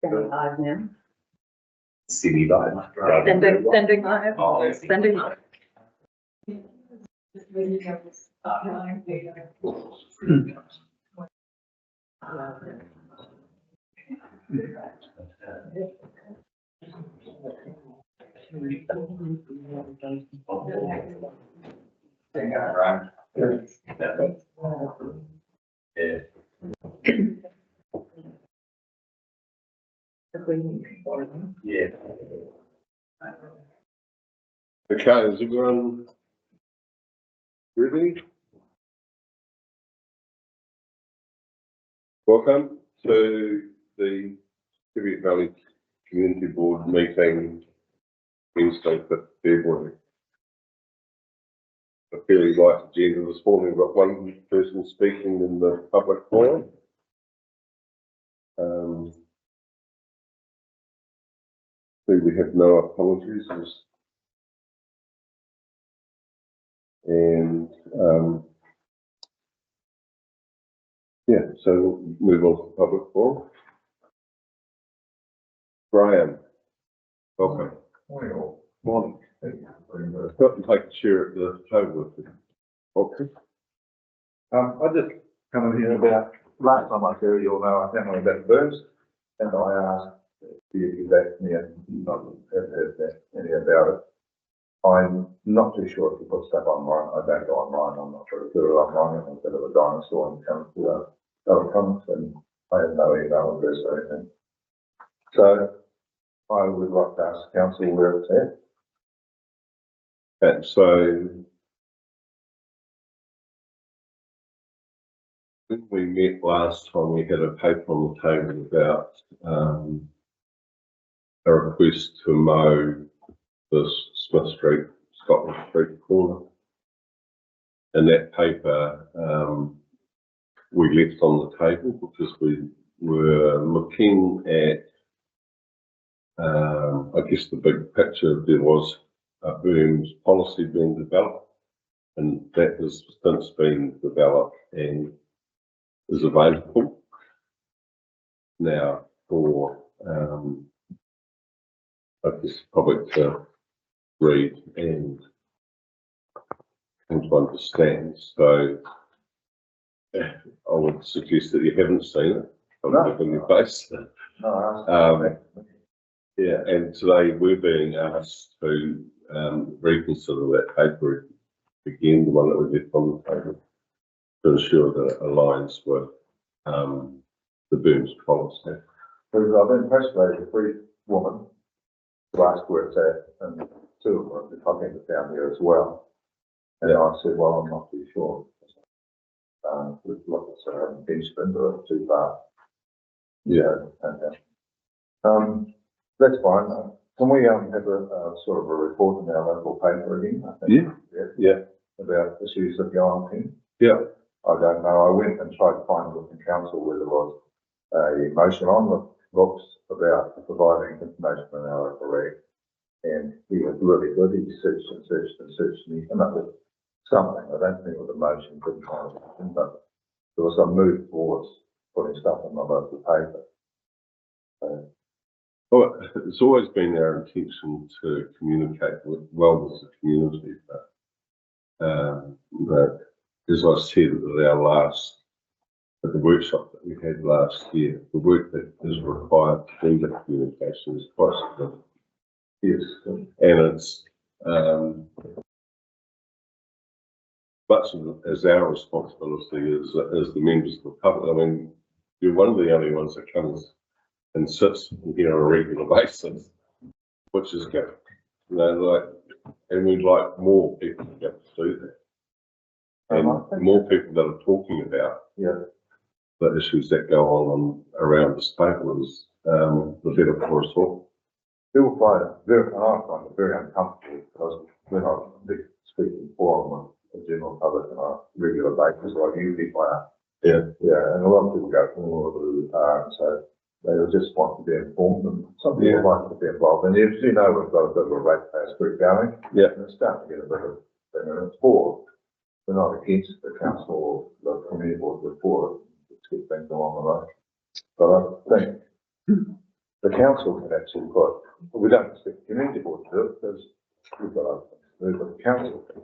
Standing live now. City life. Standing live. Oh. Standing live. Yeah. Yeah. Okay, is everyone ready? Welcome to the Teviot Valley Community Board meeting Wednesday, 5th February. A fairly light agenda this morning. We've got one person speaking in the public forum. We have no apologies. And yeah, so we'll move on to the public forum. Graham, welcome. Morning all. Morning. Thank you very much. Got to take a chair at the table with you. Okay. I just come in here about, last time I was here, you'll know I found out about burns, and I asked you to back me and not have heard any about it. I'm not too sure if you put stuff online. I don't go online. I'm not sure if you're online. I'm a bit of a dinosaur when it comes to electronics, and I have no email address or anything. So I would like to ask council where it's at. And so when we met last time, we had a paper on the table about a request to mow this Smith Street, Scotland Street corner. And that paper we left on the table because we were looking at, I guess the big picture. There was a booms policy being developed, and that has since been developed and is available now for I guess public to read and to understand. So I would suggest that you haven't seen it. On your face. No, Yeah, and today we're being asked to reconsider that paper again, the one that we left on the table, to ensure that it aligns with the booms policy. Because I've been frustrated with 3 women to ask where it's at, and 2 of them, I think, are down here as well. And I said, well, I'm not too sure. We've looked at Benjamin, but it's too far. Yeah. That's fine. Can we have a sort of a report in our local paper again? I think, Yeah. about issues that go on here. Yeah. I don't know. I went and tried to find with the council where there was a motion on the books about providing information on our local reg, and he was really good. He searched and searched and searched, and he came up with something. I don't think it was a motion, couldn't find it, but there was some move towards putting stuff in the local paper. Well, it's always been our intention to communicate well with the community, but as I said at the workshop that we had last year, the work that is required to do that communication is quite significant. Yes. And it's much as our responsibility as the members of the public. I mean, you're one of the only ones that comes and sits here on a regular basis, which is good. You know, and we'd like more people to get to do that. And more people that are talking about the issues that go on around this table is the better for us all. People find it very, I find it very uncomfortable because we're not a big speaking forum with the general public on a regular basis like usually find. Yeah, and a lot of people go all over the so they just want to be informed, and some people like to be involved. And as you know, we've got a bit of a ratepayer group going. Yeah, and it's starting to get a bit of thing, and it's for. We're not against the council or the community board, we're for it to keep things along the road. But I think the council can actually put, we don't expect the community board to do it because we've got other things to do, but the council can.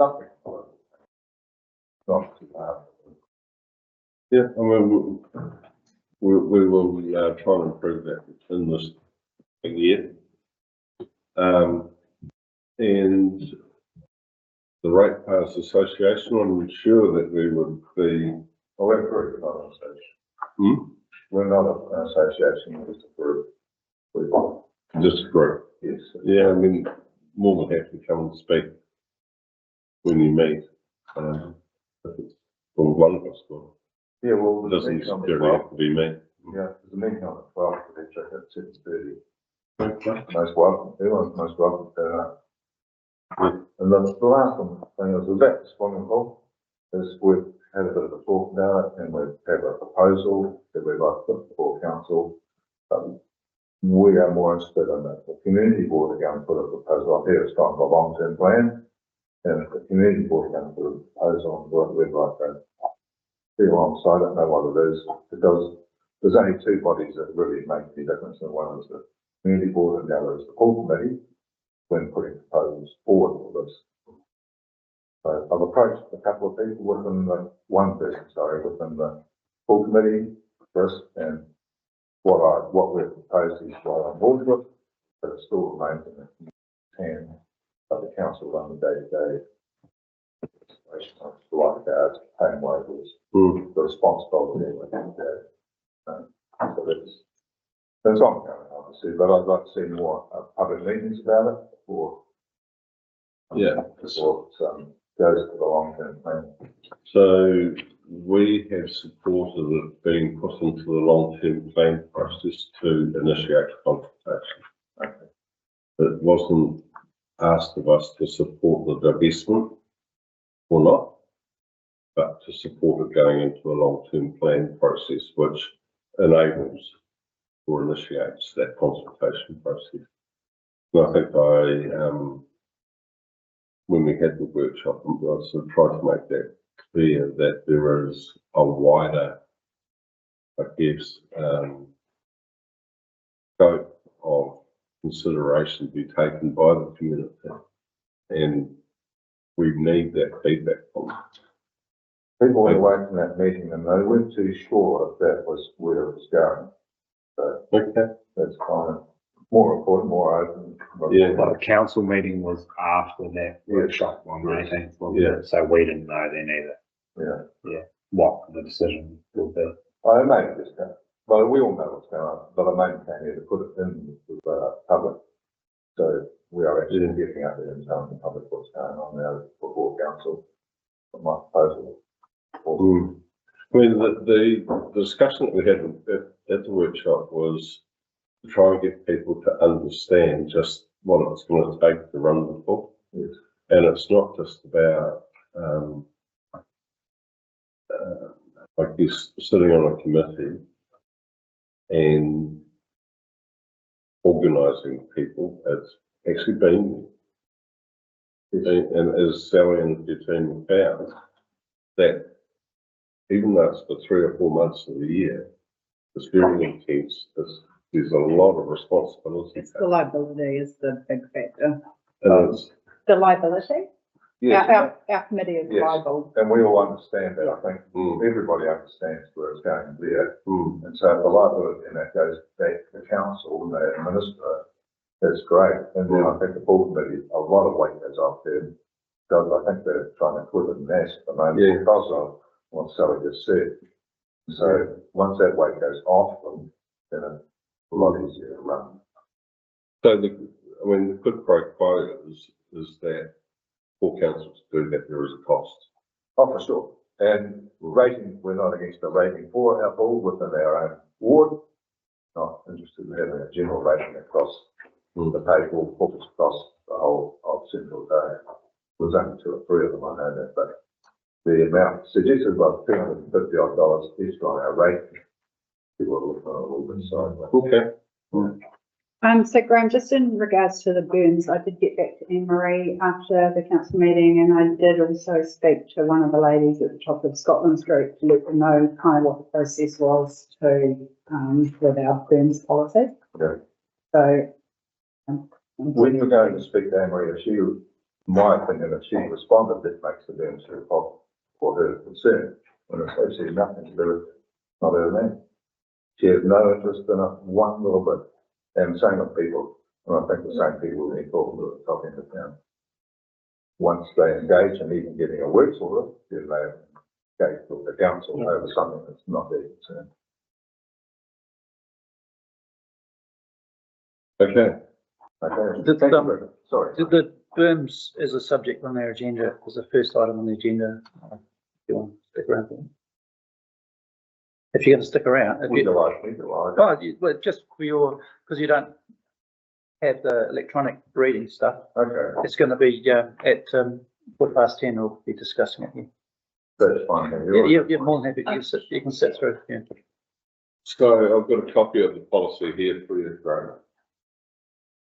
Something. Not too hard. Yeah, I mean, we will try and improve that in this year. And the Ratepayers Association, I'm sure that we would be. Well, we're a group, not an association. Hmm? We're not an association, we're just a group. Just a group. Yes. Yeah, I mean, more than happy to come and speak when you meet. If it's from one of us, well, Yeah, well, it there's a doesn't meeting on the necessarily 12th. have to be me. Yeah, there's a meeting on the 12th, they check at 7:30. Okay. Most welcome, everyone's most welcome to turn up. Yeah. And the last one, thing was about the swimming pool, is we've had a bit of a talk about it, and we've had a proposal that we'd like to put before council. We are more interested in that. The community board are going to put a proposal up here, it's got a long-term plan. And if the community board are going to put a proposal on what we'd like to be alongside it, know what it is, because there's only two bodies that really make any difference, and one is the community board and the other is the full committee when putting proposals forward for this. So I've approached a couple of people within the, one person, sorry, within the full committee, Chris, and what we've proposed is what I'm board with, but it still remains in the hand of the council run the day-to-day situation, like guards, paying wages, the responsibility of that. So that's ongoing, obviously, but I'd like to see more public meetings about it before. Before it goes to the long-term plan. So we have supported it being put into the long-term plan process to initiate consultation. Okay. It wasn't asked of us to support the divestment or not, but to support it going into a long-term plan process, which enables or initiates that consultation process. And I think when we had the workshop, I sort of tried to make that clear that there is a wider, I guess, scope of consideration to be taken by the community, and we need that feedback from them. People went away from that meeting and they weren't too sure if that was where it was going. So Okay. that's kind of more important, more open. Yeah. Well, the council meeting was after that workshop on the 18th, wasn't it? So we didn't know then either. Yeah. What the decision would be. I made this down. Well, we all know what's going on, but I made came here to put it in the public. So we are actually getting out there and telling the public what's going on now before council. My proposal. I mean, the discussion that we had at the workshop was to try and get people to understand just what it's going to take to run the book. Yes. And it's not just about, I guess, sitting on a committee and organising people. It's actually being there. And as Sally and her team have found, that even though it's for 3 or 4 months of the year, it's very intense. There's a lot of responsibility. It's the liability is the big factor. And it's, The liability? Yes, Our committee is Yes. liable. and we all understand that. I think everybody understands where it's going there. And so the liability in that goes back to the council and the administrator. That's great. And then I think the full committee, a lot of weight goes off there. Because I think they're trying to put it in mass at the moment because of what Sally just said. So once that weight goes off them, then it's a lot easier to run. so the quid pro quo is that for councils to do that, there is a cost. Oh, for sure. And rating, we're not against the rating for our board within our own ward. Not interested in having a general rating across the table, focus across the whole of Central Day. There's only 2 or 3 of them, I know that, but the amount suggested was $250 odd extra on our rating. People are looking a little bit sideways. Okay. So Graham, just in regards to the burns, I did get back to Anne-Marie after the council meeting, and I did also speak to one of the ladies at the top of Scotland's group to let them know kind of what the process was to, with our burns policy. Okay. So. When you're going to speak to Anne-Marie, she, in my opinion, if she responded, that makes the burns her problem for her concern. When I say she has nothing to do with it, not her name. She has no interest in it one little bit. And same with people, and I think the same people we talking to at the top end of town. Once they engage in even getting a works order, then they engage with the council over something that's not their concern. Okay, Okay. Did, Thank you very much. Sorry. Did the berms as a subject on their agenda, as the first item on the agenda, do you want to stick around for them? If you're going to stick around, if We you, delight. well, just for your, because you don't have the electronic reading stuff, Okay, it's going to be at 10:15. We'll be discussing it here. that's fine. You're more than happy. You can sit through. Yeah. so I've got a copy of the policy here for you, Graham.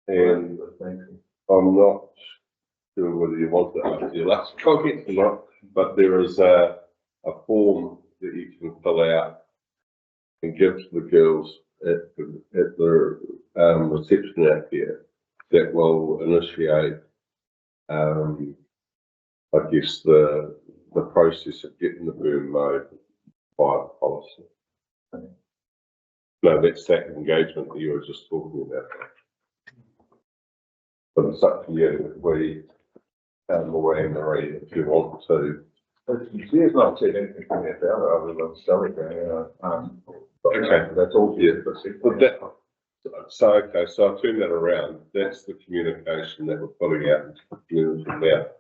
And Thank you. I'm not sure whether you want to after your last comment or not, but there is a form that you can fill out and give to the girls at the reception out here that will initiate, I guess, the process of getting the burn mowed by the policy. No, that's that engagement that you were just talking about. But it's up to you if we, or Anne-Marie, if you want to. She has not said anything to me about it other than celebrating. Okay. That's all. Yeah. But that, so, okay, so I'll turn that around. That's the communication that we're putting out into the community about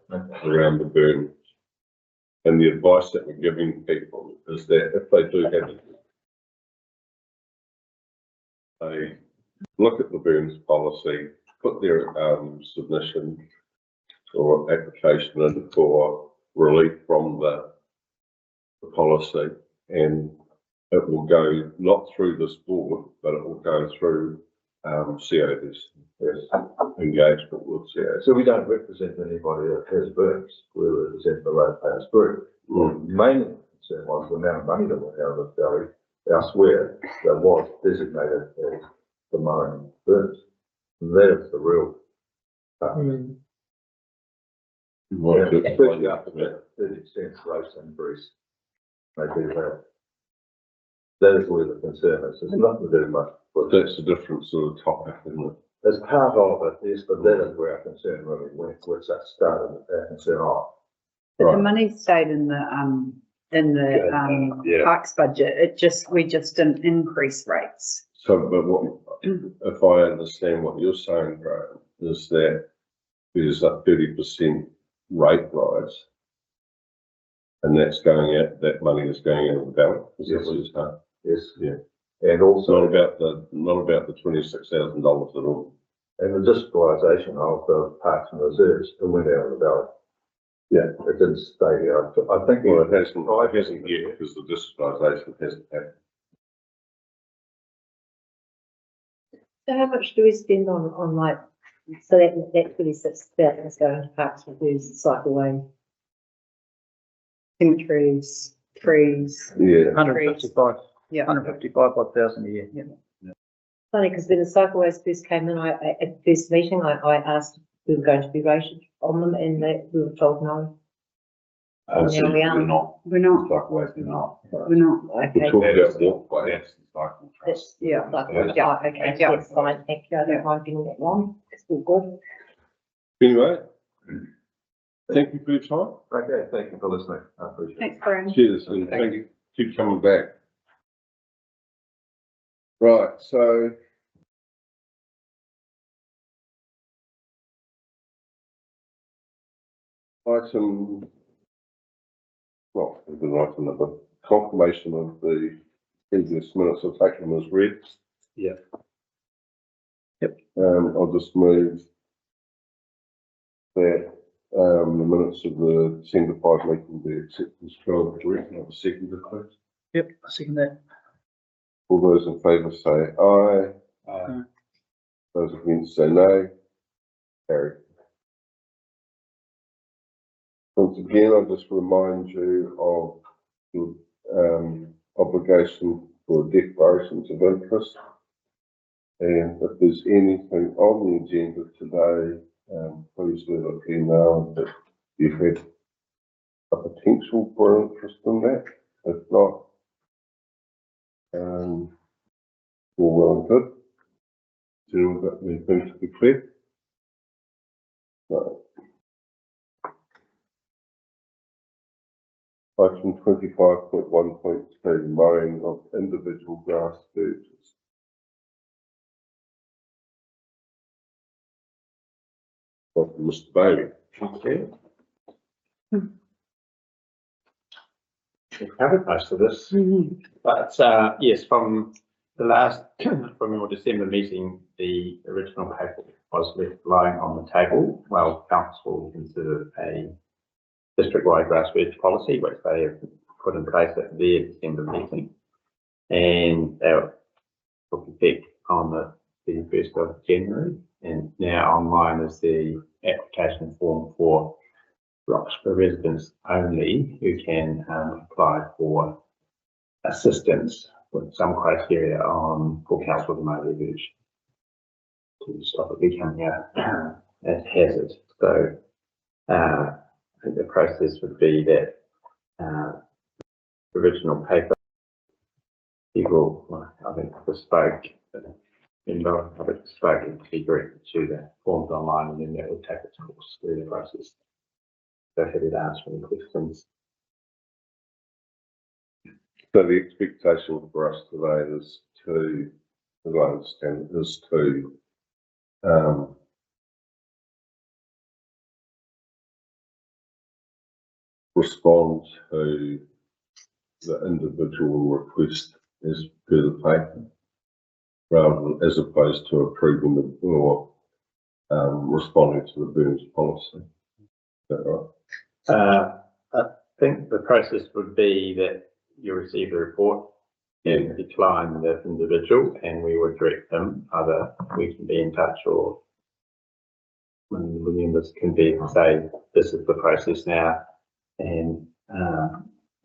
around the burn. And the advice that we're giving people is that if they do have it, they look at the burns policy, put their submission or application in for relief from the policy, and it will go not through this board, but it will go through CODs, Yes. engagement with CODs. So we don't represent anybody that has burns. We represent the ratepayers group. The main concern was the amount of money that went out of the valley elsewhere that was designated as the mowing burns. And that's the real. What to explain Especially that after to me? that 30% gross increase. They do that. That is where the concern is. It's nothing to do much with it. That's the difference of the topic, isn't it? As part of it, yes, but that is where our concern really went, which that started our concern off. But the Right. money stayed in the Yeah. parks budget. We just didn't increase rates. So, but what, if I understand what you're saying, Graham, is that there's a 30% rate rise. And that's going out, that money is going into the ballot, is that what you're saying? Yes. Yeah. And It's also, not about the $26,000 at all. and the digitalisation of the parks and reserves, it went out of the ballot. Yeah. It didn't stay there. I think. Well, it hasn't yet, because the digitalisation hasn't happened. So how much do we spend on like, so that 26,000 is going to parks and reserves, cycleway? Cemeteries, trees. Yeah. 155, Yeah. 155,000 a year. Yeah. Funny, because when the cycleways first came in, at the first meeting, I asked if we were going to be rated on them, and we were told no. And now we are. We're not, We're not, likewise, we're not. we're not. We're Okay. talking about walkways. That's the cycle trust. That's, Yeah. yeah, okay, Yeah. that's fine, thank you, I don't mind getting that wrong, it's all good. Anyway, thank you for your time. Okay, thank you for listening. I appreciate it. Thanks, Graham. Cheers, and thank you. Keep coming back. Right, so. Item, well, the item number, confirmation of the previous minutes of taken as read. Yeah. Yep. I'll just move that, the minutes of the 10 to 5 meeting be accepted as 12 direct, and have a second, please. Yep, I second that. All those in favour say aye. Those against say no. Carried. Once again, I'll just remind you of the obligation for declarations of interest. And if there's anything on the agenda today, please let it be known that you've had a potential for interest in that. If not, all well and good. Has anyone got anything to declare? No. Item 25.1.2, mowing of individual grass verges. Well, Mr. Bailey. Okay. We've covered most of this, but yes, from the last, from your December meeting, the original paper was left lying on the table. Well, council considered a district-wide grass verge policy, which they have put in place at their December meeting, and that took effect on the 1st of January. And now online is the application form for Roxburgh residents only who can apply for assistance with some criteria for council to mow their verge to stop it becoming a hazard. So I think the process would be that original paper people, I think bespoke, bespoke and be directed to the forms online, and then that would take its course through the process. So happy to answer any questions. So the expectation for us today is to, as I understand it, is to respond to the individual request as per the paper, rather than as opposed to approving the or responding to the burns policy. Is that right? I think the process would be that you receive a report and decline the individual, and we would direct them. Either we can be in touch, or when the members can be say, this is the process now, and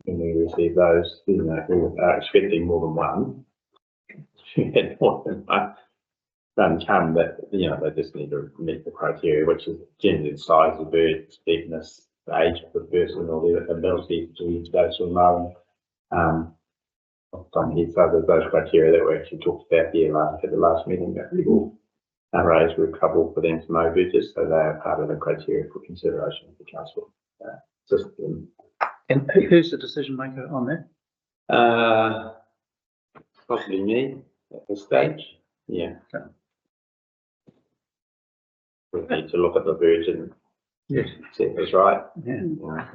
when we receive those, you know, we are expecting more than one. We had more than one come, that you know they just need to meet the criteria, which is generally the size of the bird, deepness, the age of the person, or their ability to use those or mowing. So those criteria that we actually talked about here at the last meeting that people raised were trouble for them to mow verges, so they are part of the criteria for consideration of the council system. And who's the decision maker on that? Possibly me at this stage. Yeah. Okay. We need to look at the verge and Yes. see if it's right. Yeah. Yeah.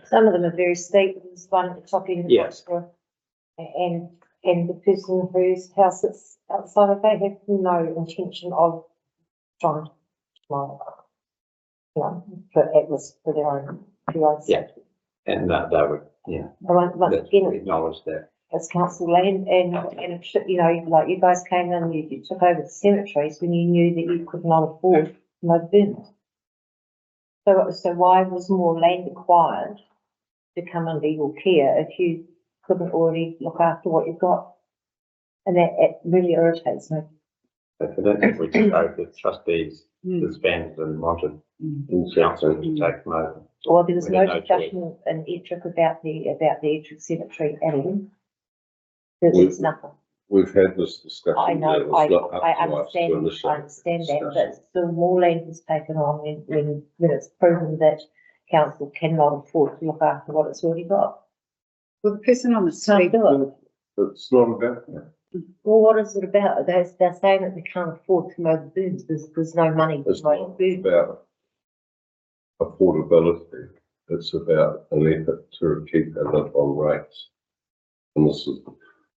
Some of them are very steep. There's one at the top end of Yes. Roxburgh, and the person whose house is outside of that have no intention of trying to mow, you know, for their own Yeah. safety. And they would, yeah. Once We again, acknowledge that. it's council land, and it should, you know, like you guys came in, you took over the cemeteries when you knew that you could not afford to mow the burns. So why was more land acquired to come under your care if you couldn't already look after what you've got? And that it really irritates me. But I don't think we can go with trustees disbanded and wanted council to take them over. Well, there was We no had no discussion in Ettrick about the Ettrick Cemetery at all. There's nothing. We've had this discussion. I know, that it's not up I to us to understand initiate that, discussion. but still more land is taken on when it's proven that council cannot afford to look after what it's already got. Well, the person on the street, Can't do it. It's not about that. Well, what is it about? They're saying that they can't afford to mow the burns. There's no money It's to mow not the burns. about affordability. It's about an effort to keep a lid on rates. And this is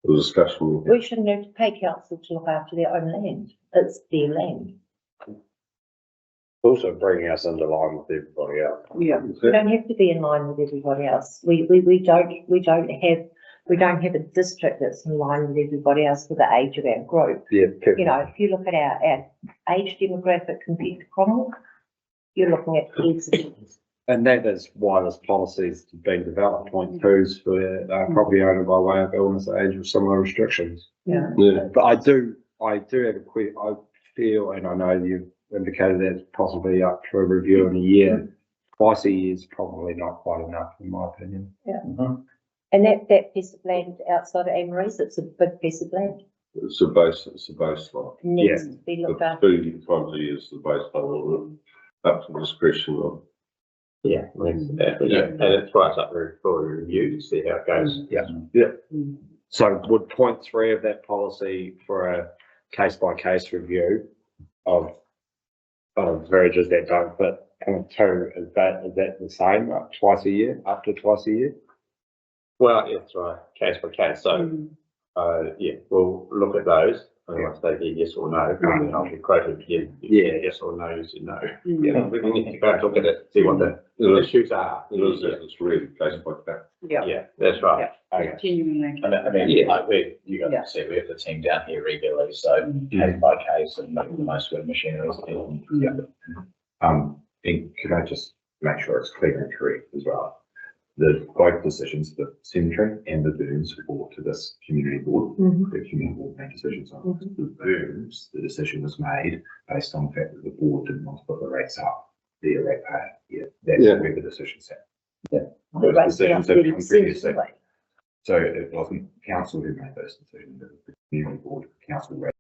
the discussion we We shouldn't have to pay council to look after their own land. It's their land. Also bringing us into line with everybody else. yeah, We don't have to be in line with everybody else. We don't have we don't have a district that's in line with everybody else with the age of our group. Yeah. You know, if you look at our age demographic compared to Cromwell, you're looking at heaps of things. And that is why this policy's been developed, 0.2s for property owner by way of illness, age or similar restrictions. Yeah. Yeah. But I do have I feel, and I know you've indicated that's possibly up for a review in a year. Twice a year is probably not quite enough, in my opinion. And that piece of land outside of Emery's, it's a big piece of land. It's a baseline. It needs to be looked The after. 2 times a year is the baseline, up to the discretion of. Yeah, and it's right up for a review to see how it goes. So would 0.3 of that policy for a case by case review of villages that don't fit 0.2, is that the same, twice a year, up to twice a year? Well, yeah, that's right, case by case. So, yeah, we'll look at those. And once they get yes or no, then I'll be quoted again. Yes or no, you said no. You know, we need to go and look at it, see what the issues are. It's really case by case. Yeah, that's right. Okay. Genuinely. I mean, Yeah. like you guys see, we have the team down here regularly, so case by case and make the most of the machinery. And could I just make sure it's clear and correct as well? Both decisions, the cemetery and the burns, fall to this community board. The community board made decisions on the burns. The decision was made based on the fact that the board didn't want to put the rates up. The rate pay, that's where the decision sat. Those decisions have come previously. So it wasn't council who made those decisions, it was the community board, council rate.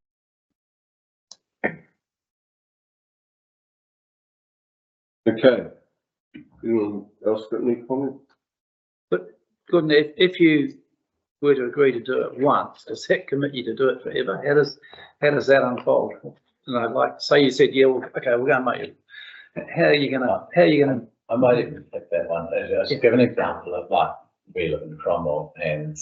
Okay. Anyone else got any comment? Good, and if you were to agree to do it once, does that commit you to do it forever? How does that unfold? You know, like, say you said, yeah, well, okay, we're gonna make it. How are you gonna? I might even pick that one. I'll just give an example of like, we live in Cromwell and,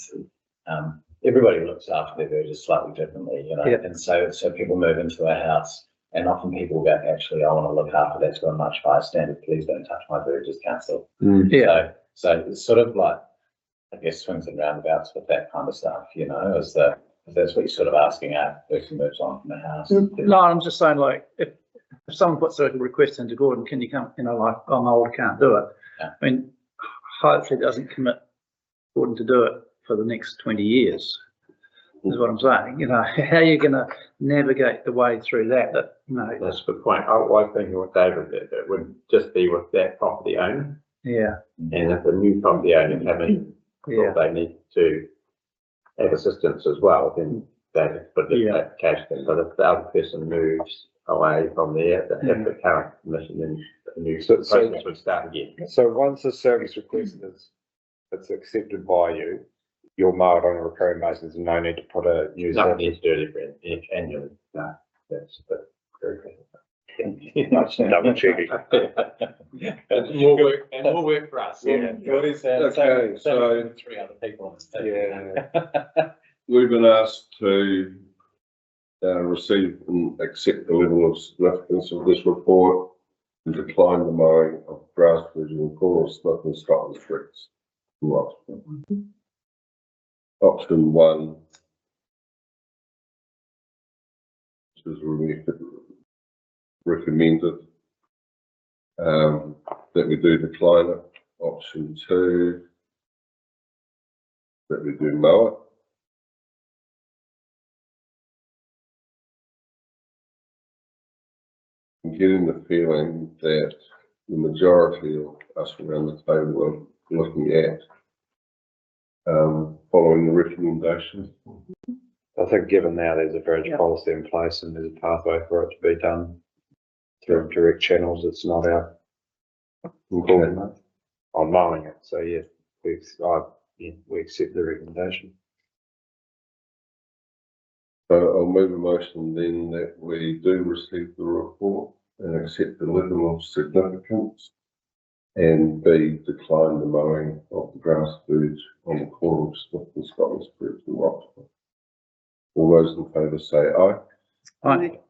everybody looks after their villages slightly differently, you know? Yeah. And so people move into a house and often people go, actually, I want to look after that to a much higher standard. Please don't touch my villages council. Yeah. So it's sort of like, I guess, swings and roundabouts with that kind of stuff, you know, is that, if that's what you're sort of asking at, the person moves on from the house. No, I'm just saying, like, if someone puts a request into Gordon, can you come, you know, like, I'm old, can't do it. Yeah. I mean, hopefully it doesn't commit Gordon to do it for the next 20 years, is what I'm saying. You know, how are you gonna navigate the way through that, you know? That's a good point. I think what David did, it would just be with that property owner. Yeah, And if the new property owner come in, yeah, they need to have assistance as well, then they put the Yeah. application. But if the other person moves away from there, they have the current permission, then the new So- process would start again. So once the service request it's accepted by you, you'll mow it on a recurring basis and no need to put a new No, service. need to do it annually. No, that's very good. Double checking. More work for us. Yeah. Okay, so 3 other people on this table. Yeah. we've been asked to receive and accept the level of significance of this report and decline the mowing of grass version and core Smith and Scotland streets. Right. Option 1. Which is recommended that we do decline it. Option 2, that we do mow it. I'm getting the feeling that the majority of us around the table are looking at following the recommendations. I think given now there's a village policy in place and there's a pathway for it to be done through direct channels, it's not our call on mowing it. So yeah, we accept the recommendation. So I'll move a motion then that we do receive the report and accept the level of significance and B, decline the mowing of the grass verge on the corner of Smith and Scotland Street in Roxburgh. All those in favour say aye. Aye.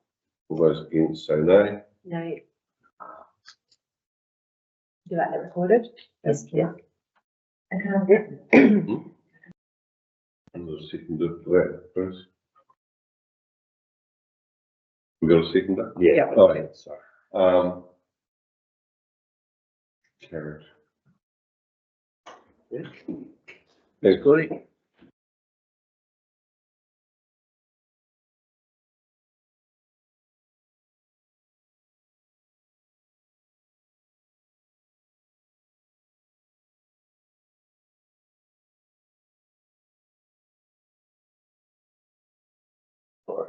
All those against say nay. No. Do you like that recorded? Yes, yeah. Okay. And the seconder for that first. We got a seconder? Yeah. Oh, yeah. Sorry. Carried. It's good. Right.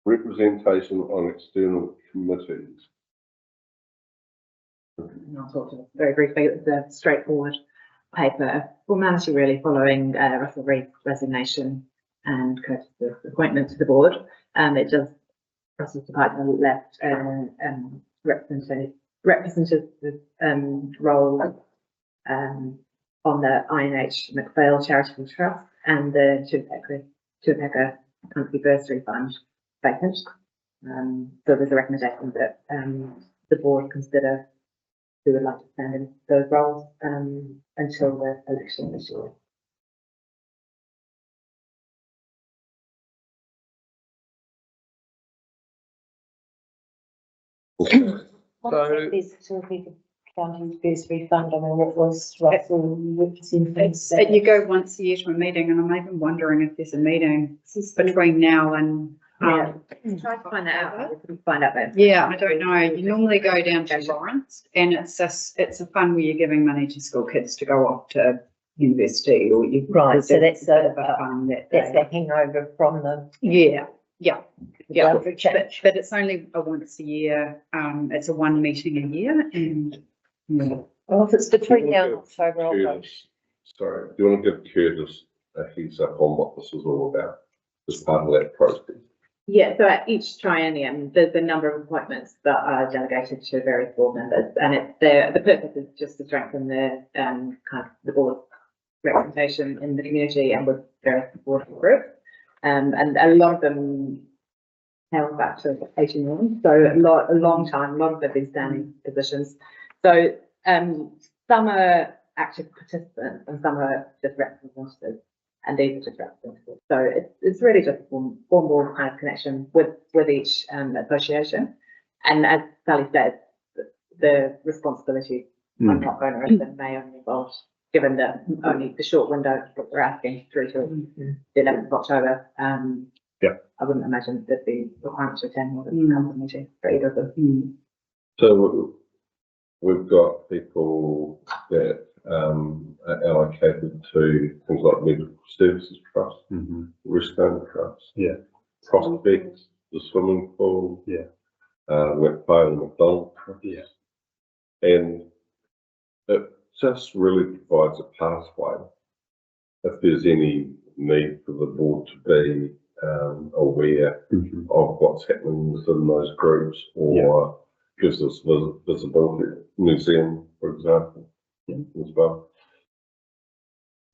Representation on external committees. And I'll talk to this very briefly. It's a straightforward paper, formality really following Russell Reed's resignation and Curtis's appointment to the board. It does, Russell's department left representative role on the INH McPhail Charitable Trust and the Tupaca Country Bursary Fund vacant. So there's a recommendation that the board consider who would like to stand in those roles until the election this year. What is this Tupaca County Bursary Fund? I mean, what was Russell representing? You go once a year to a meeting, and I'm even wondering if there's a meeting between now and. Try to find that out. We couldn't find out that. Yeah, I don't know. You normally go down to Lawrence, and it's a fund where you're giving money to school kids to go off to university, or you. Right, so that's a fund that that's they- the hangover from the. Yeah. Yeah. boundary change. But it's only a once a year. It's a one meeting a year, and yeah. Well, if it's between now and October, I'll go. Curtis, sorry, do you want to give Curtis a heads up on what this is all about as part of that process? Yeah, so at each triennium, there's a number of appointments that are delegated to various board members, and it's the purpose is just to strengthen the kind of the board representation in the community and with various board groups. And a lot of them held back to 18 years, so a long time. A lot of them have been standing positions. So some are active participants and some are just representatives. And these are just representatives. So it's really just a formal kind of connection with each association. And as Sally said, the responsibility are not onerous and may only involve, given that only the short window that we're asking through to the 11th of October. I wouldn't imagine there'd be requirement to attend more than a council meeting for either of them. So we've got people that are allocated to things like Medical Services Trust, Rest Home Trust, Prospects, the swimming pool, McPhail and McDonald Trust. And it just really provides a pathway if there's any need for the board to be aware of what's happening within those groups, or gives us visibility. New Zealand, for example, as well,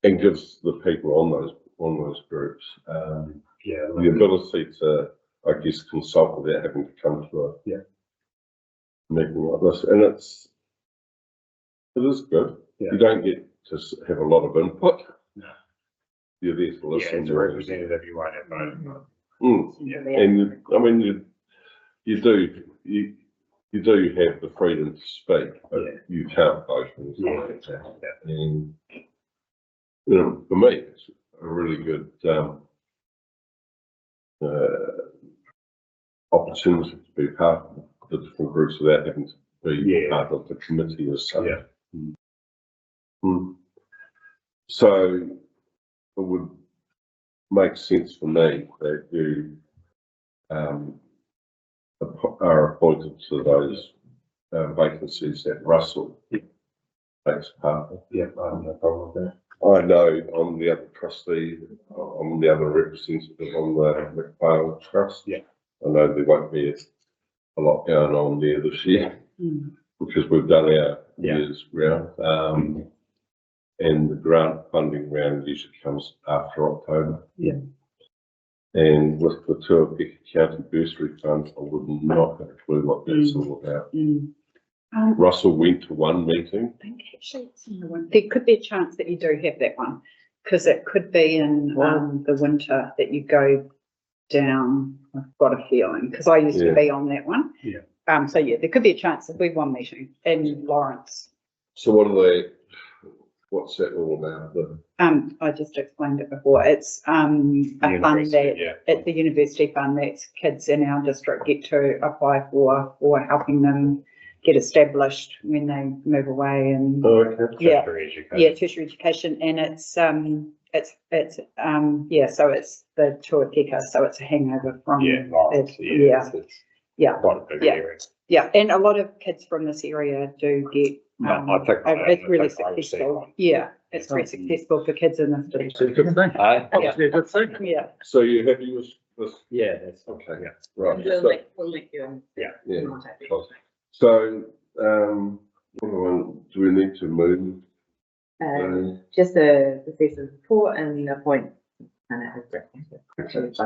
and gives the people on those groups the ability to, I guess, consult without having to come to a meeting like this. And it is good. You don't get to have a lot of input. You're there to listen. As a representative, you won't have voting. And I mean, you do have the freedom to speak, but you can't vote. And you know, for me, it's a really good opportunity to be part of the different groups without having to be part of the committee as such. So it would make sense for me that you are appointed to those vacancies that Russell takes part of. I have no problem with that. I know I'm the other trustee, I'm the other representative on the McPhail Trust. I know there won't be a lot going on there this year because we've done our year's round. And the grant funding round usually comes after October. And with the Tupaca County Bursary Fund, I would not have a clue what that's all about. Russell went to one meeting. I think actually it's in the one. There could be a chance that you do have that one, because it could be in, the winter that you go down, I've got a feeling, because I used to Yeah. be on that one. Yeah. So yeah, there could be a chance that we've one meeting in Lawrence. So what are they, what's that all about? I just explained it before. It's, a fund University, that, yeah. it's the university fund that kids in our district get to apply for, or helping them get established when they move away and, Oh, okay. yeah. Tertiary education. Yeah, tertiary education, and it's, yeah, so it's the Tuateka, so it's a hangover from. Yeah, Lawrence, Yeah, yeah, quite a big Yeah. area. yeah, and a lot of kids from this area do get, I think it's really I received successful. one. Yeah, it's very successful for kids in this It's a district. good thing. Aye. Obviously a good thing. Yeah, So you're happy with this? Yeah, that's. Okay, Yeah. right. We'll link you in. Yeah. Yeah. So, do we need to move? Just a citizen's report and appoint. And it has representative. So,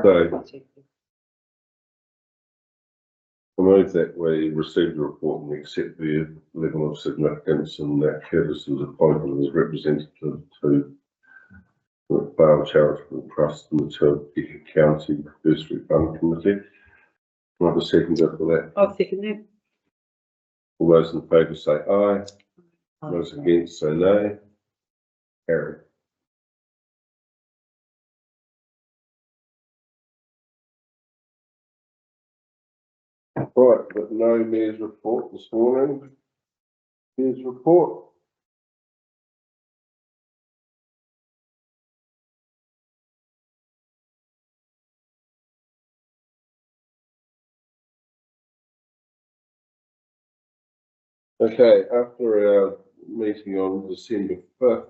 I move that we receive the report and accept the level of significance and that Curtis is appointed as representative to the Farm Charitable Trust and the Tuateka County Bursary Fund Committee. I have a second for that. I'll second that. All those in favour say aye. Those against say nay. Carried. Right, but no mayor's report this morning. Mayor's report. Okay, after our meeting on December 5th,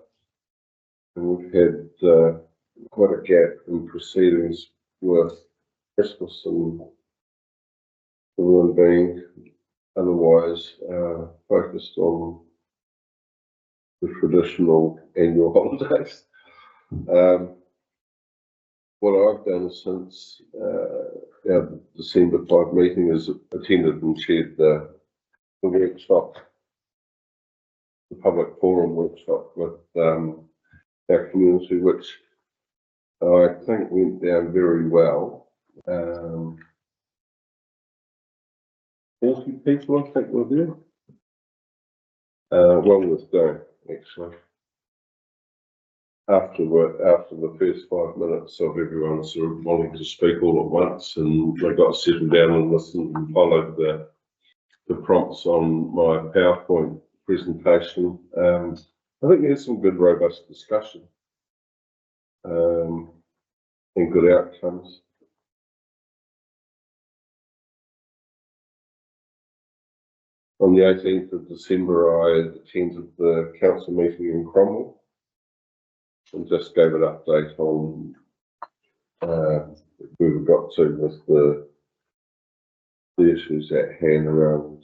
and we've had quite a gap in proceedings with Christmas and everyone being otherwise focused on the traditional annual holidays. What I've done since our December 5 meeting is attended and chaired the workshop, the public forum workshop with our community, which I think went down very well. 40 people, I think, were there. Well worth doing, actually. After the first 5 minutes of everyone sort of wanting to speak all at once, and they got settled down and listened and followed the prompts on my PowerPoint presentation. I think there's some good, robust discussion and good outcomes. On the 18th of December, I attended the council meeting in Cromwell and just gave an update on where we got to with the issues at hand around,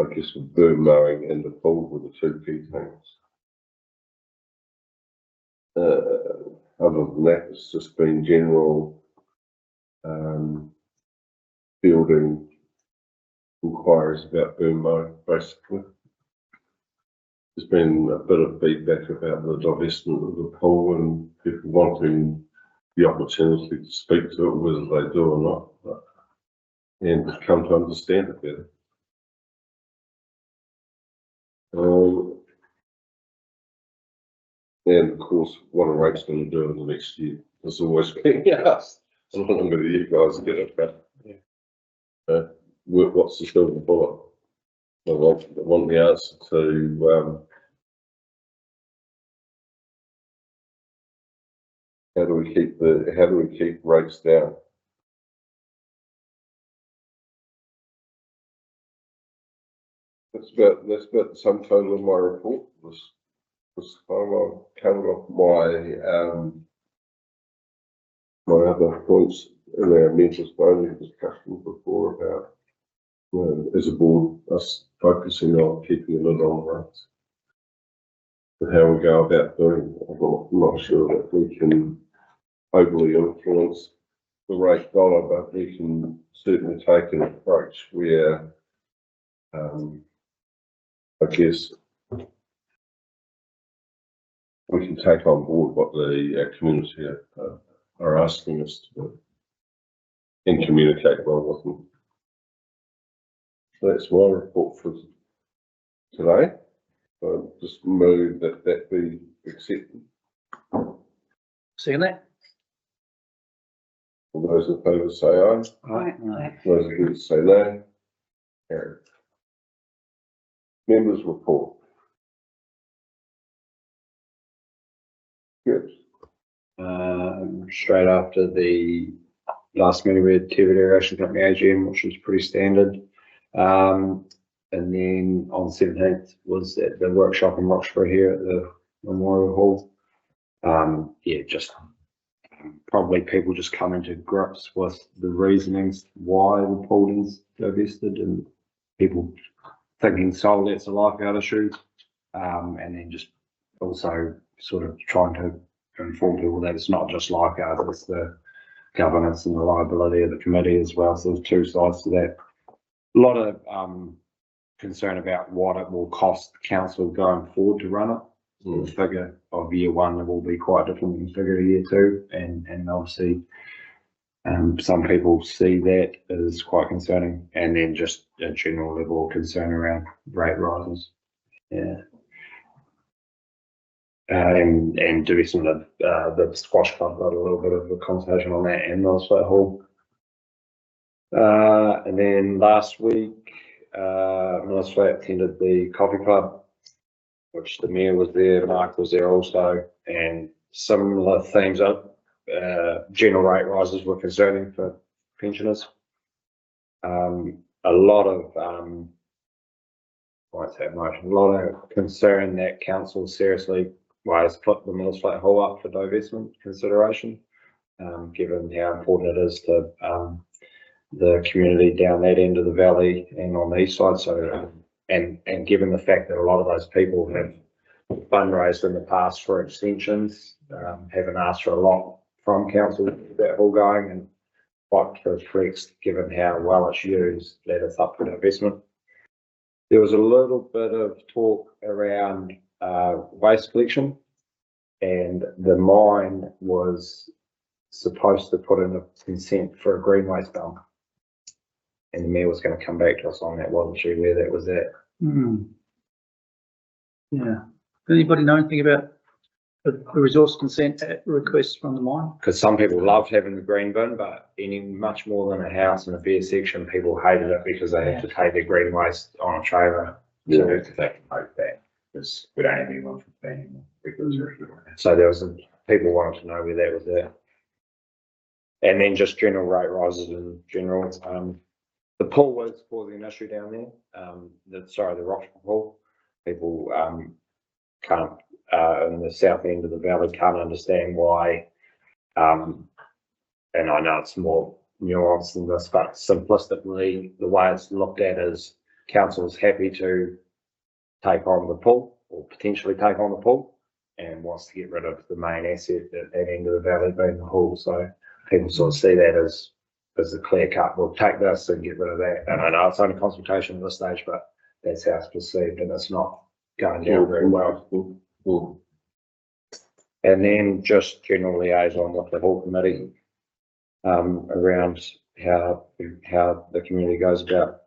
I guess, with burn mowing and the pool were the two key things. Other than that, it's just been general fielding inquiries about burn mowing, basically. There's been a bit of feedback about the divestment of the pool and people wanting the opportunity to speak to it, whether they do or not, and come to understand it better. And of course, what are rates going to do in the next year? It's always being asked. I don't know whether you guys get it, but what's the silver bullet? I want the answer to how do we keep rates down? That's about the sum total of my report. This time I've covered off my other points in our mentors only discussion before about as a board us focusing on keeping a lid on rates. But how we go about doing it, I'm not sure that we can overly influence the rate dollar, but we can certainly take an approach where I guess we can take on board what the community are asking us to do and communicate well with them. So that's my report for today. Just move that be accepted. Second that? All those in favour say aye. Right. Those against say no. Carried. Members report. Good. Straight after the last meeting, we had Teviot Irrigation Company AGM, which was pretty standard. And then on 17th was at the workshop in Roxburgh here at the Memorial Hall. Yeah, just probably people just coming to grips with the reasonings why the pool is divested and people thinking solely it's a lifeguard issue. And then just also sort of trying to inform people that it's not just lifeguards, it's the governance and the liability of the committee as well. So there's two sides to that. A lot of concern about what it will cost the council going forward to run it. The figure of year one will be quite different than the figure of year two, and obviously some people see that as quite concerning, and then just a general level of concern around rate rises. Yeah. And doing some of the squash club got a little bit of a conversation on that and also Hall. And then last week, Melissa attended the coffee club, which the mayor was there, Mark was there also, and similar themes up. General rate rises were concerning for pensioners. A lot of a lot of concern that council seriously has put the Mills Flat Hall up for divestment consideration, given how important it is to the community down that end of the valley and on the east side. So, and given the fact that a lot of those people have fundraised in the past for extensions, haven't asked for a lot from council to get that hall going, and quite perplexed given how well it's used, that it's up for divestment. There was a little bit of talk around waste collection, and the mine was supposed to put in a consent for a green waste dump. And the mayor was going to come back to us on that, wasn't she, where that was at? Yeah. Does anybody know anything about the resource consent requests from the mine? Because some people loved having the green bin, but any much more than a house and a bare section, people hated it because they had to take their green waste on a trailer. Yeah, to take a note that because we don't have anyone from planning because so there was people wanted to know where that was at. And then just general rate rises in general. The pool was causing an issue down there. The Roxburgh pool. People can't in the south end of the valley can't understand why. And I know it's more nuanced than this, but simplistically, the way it's looked at is council is happy to take on the pool or potentially take on the pool and wants to get rid of the main asset at that end of the valley being the hall. So people sort of see that as a clear cut. We'll take this and get rid of that. And I know it's only consultation at this stage, but that's how it's perceived, and it's not going down very well. And then just general liaison with the hall committee around how the community goes about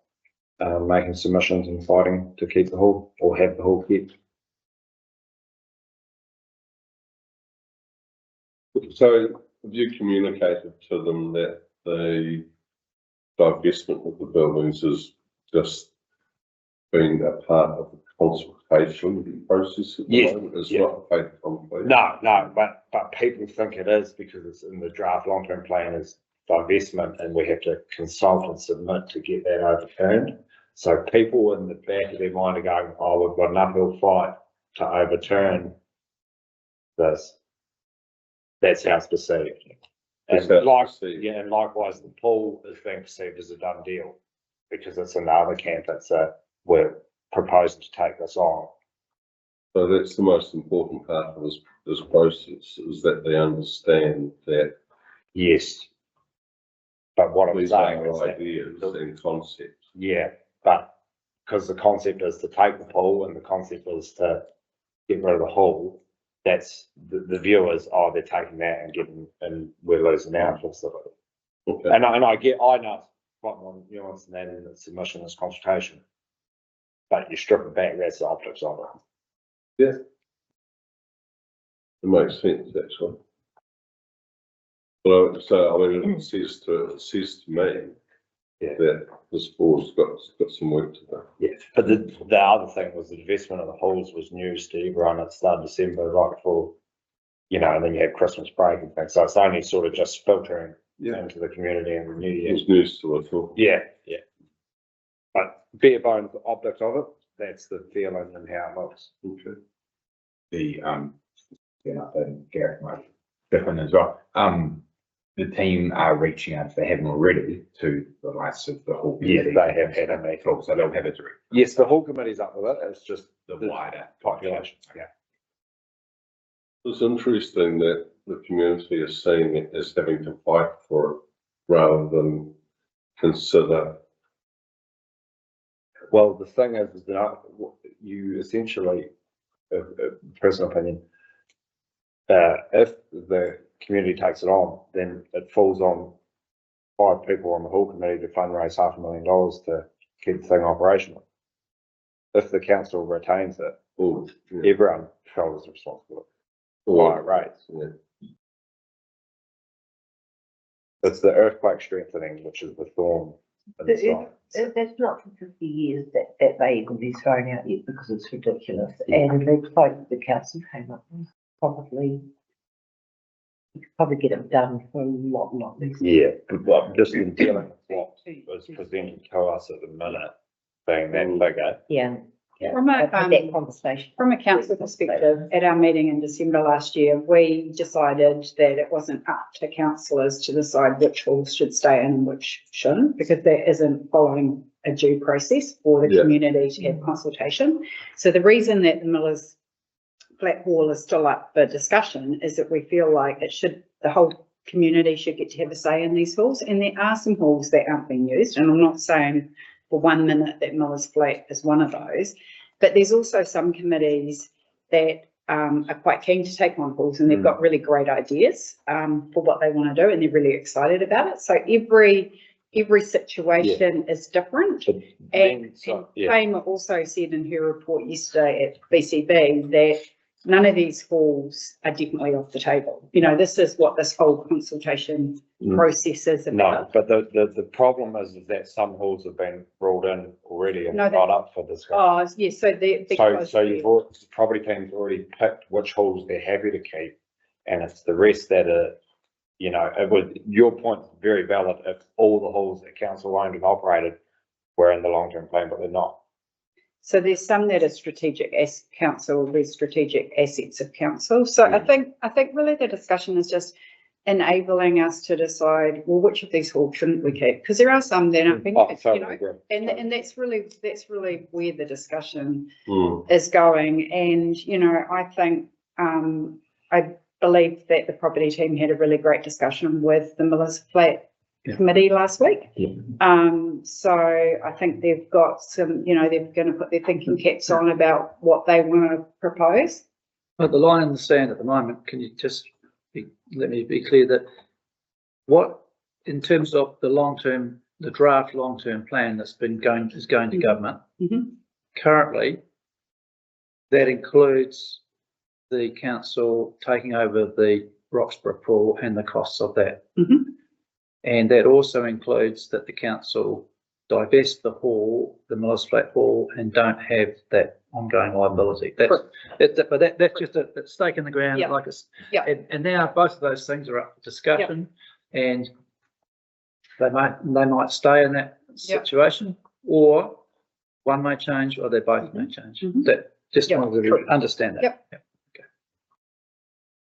making submissions and fighting to keep the hall or have the hall kept. So have you communicated to them that the divestment of the buildings has just been a part of the consultation process at the moment? It's not a fait accompli. No, but people think it is because it's in the draft long-term plan as divestment, and we have to consult and submit to get that overturned. So people in the back of their mind are going, "Oh, we've got an uphill fight to overturn this." That's how it's perceived. And and likewise, the pool is being perceived as a done deal because it's in the other camp. We're proposing to take this on. So that's the most important part of this process, is that they understand that. Yes. But what I'm saying is ideas and concepts. Yeah, but because the concept is to take the pool and the concept is to get rid of the hole, that's, the view is, oh, they're taking that and getting, and we're losing out. Okay. And I know it's quite more nuanced than that in the submission as consultation. But you strip it back, that's the optics of it. It makes sense, actually. Well, so, I mean, it says to me Yeah. that this board's got some work to do. Yeah, but the other thing was the divestment of the halls was news to everyone at the start of December, right before, you know, and then you had Christmas break and things. So it's only sort of just filtering into the community and the new year. It's news to us all. Yeah. But bare bones, the optics of it, that's the feeling and how it looks. Okay. Gareth might chip in as well. The team are reaching out, if they haven't already, to the likes of the whole Yes, committee. they have had a meeting. Cool, so they'll have a direct. Yes, the whole committee's up with it, it's just The wider population. Yeah. It's interesting that the community is seeing it as having to fight for it rather than consider. Well, the thing is that you essentially, personal opinion, if the community takes it on, then it falls on 5 people on the hall committee to fundraise $500,000 to keep the thing operational. If the council retains it, everyone shoulders the responsibility. Higher rates. Yeah. It's the earthquake strengthening, which is the thorn in the side. That's not for 50 years that they even be thrown out yet because it's ridiculous. And the quote the council came up with, probably, you could probably get it done for a lot less. Yeah, but just in dealing with what was presented to us at the minute, being that figure. Yeah. From I've had that a, conversation. from a council perspective, at our meeting in December last year, we decided that it wasn't up to councillors to decide which halls should stay in and which shouldn't, because there isn't following a due process for the community to have consultation. So the reason that the Millers Flat Hall is still up for discussion is that we feel like the whole community should get to have a say in these halls. And there are some halls that aren't being used, and I'm not saying for 1 minute that Millers Flat is one of those, but there's also some committees that are quite keen to take on halls, and they've got really great ideas for what they want to do, and they're really excited about it. So every situation is different. And Famer also said in her report yesterday at BCB that none of these halls are definitely off the table. You know, this is what this whole consultation process is about. No, but the problem is that some halls have been brought in already and not up for discussion. Oh, yes, so the property team's already picked which halls they're happy to keep, and it's the rest that are, you know, your point is very valid if all the halls that council owned and operated were in the long-term plan, but they're not. So there's some that are strategic as council, there's strategic assets of council. So I think really the discussion is just enabling us to decide, well, which of these halls shouldn't we keep? Because there are some that aren't being used, you know, and that's really where the discussion is going. And, you know, I think, I believe that the property team had a really great discussion with the Millers Flat committee last week. So I think they've got some, you know, they're going to put their thinking caps on about what they want to propose. But the line in the sand at the moment, can you just let me be clear that what, in terms of the draft long-term plan that's been going to government, currently, that includes the council taking over the Roxburgh pool and the costs of that. And that also includes that the council divest the hall, the Millers Flat Hall, and don't have that ongoing liability. That's just a stake in the ground. Like it's, and now both of those things are up for discussion, and they might stay in that situation, or one may change, or they both may change. That just wanted to understand that.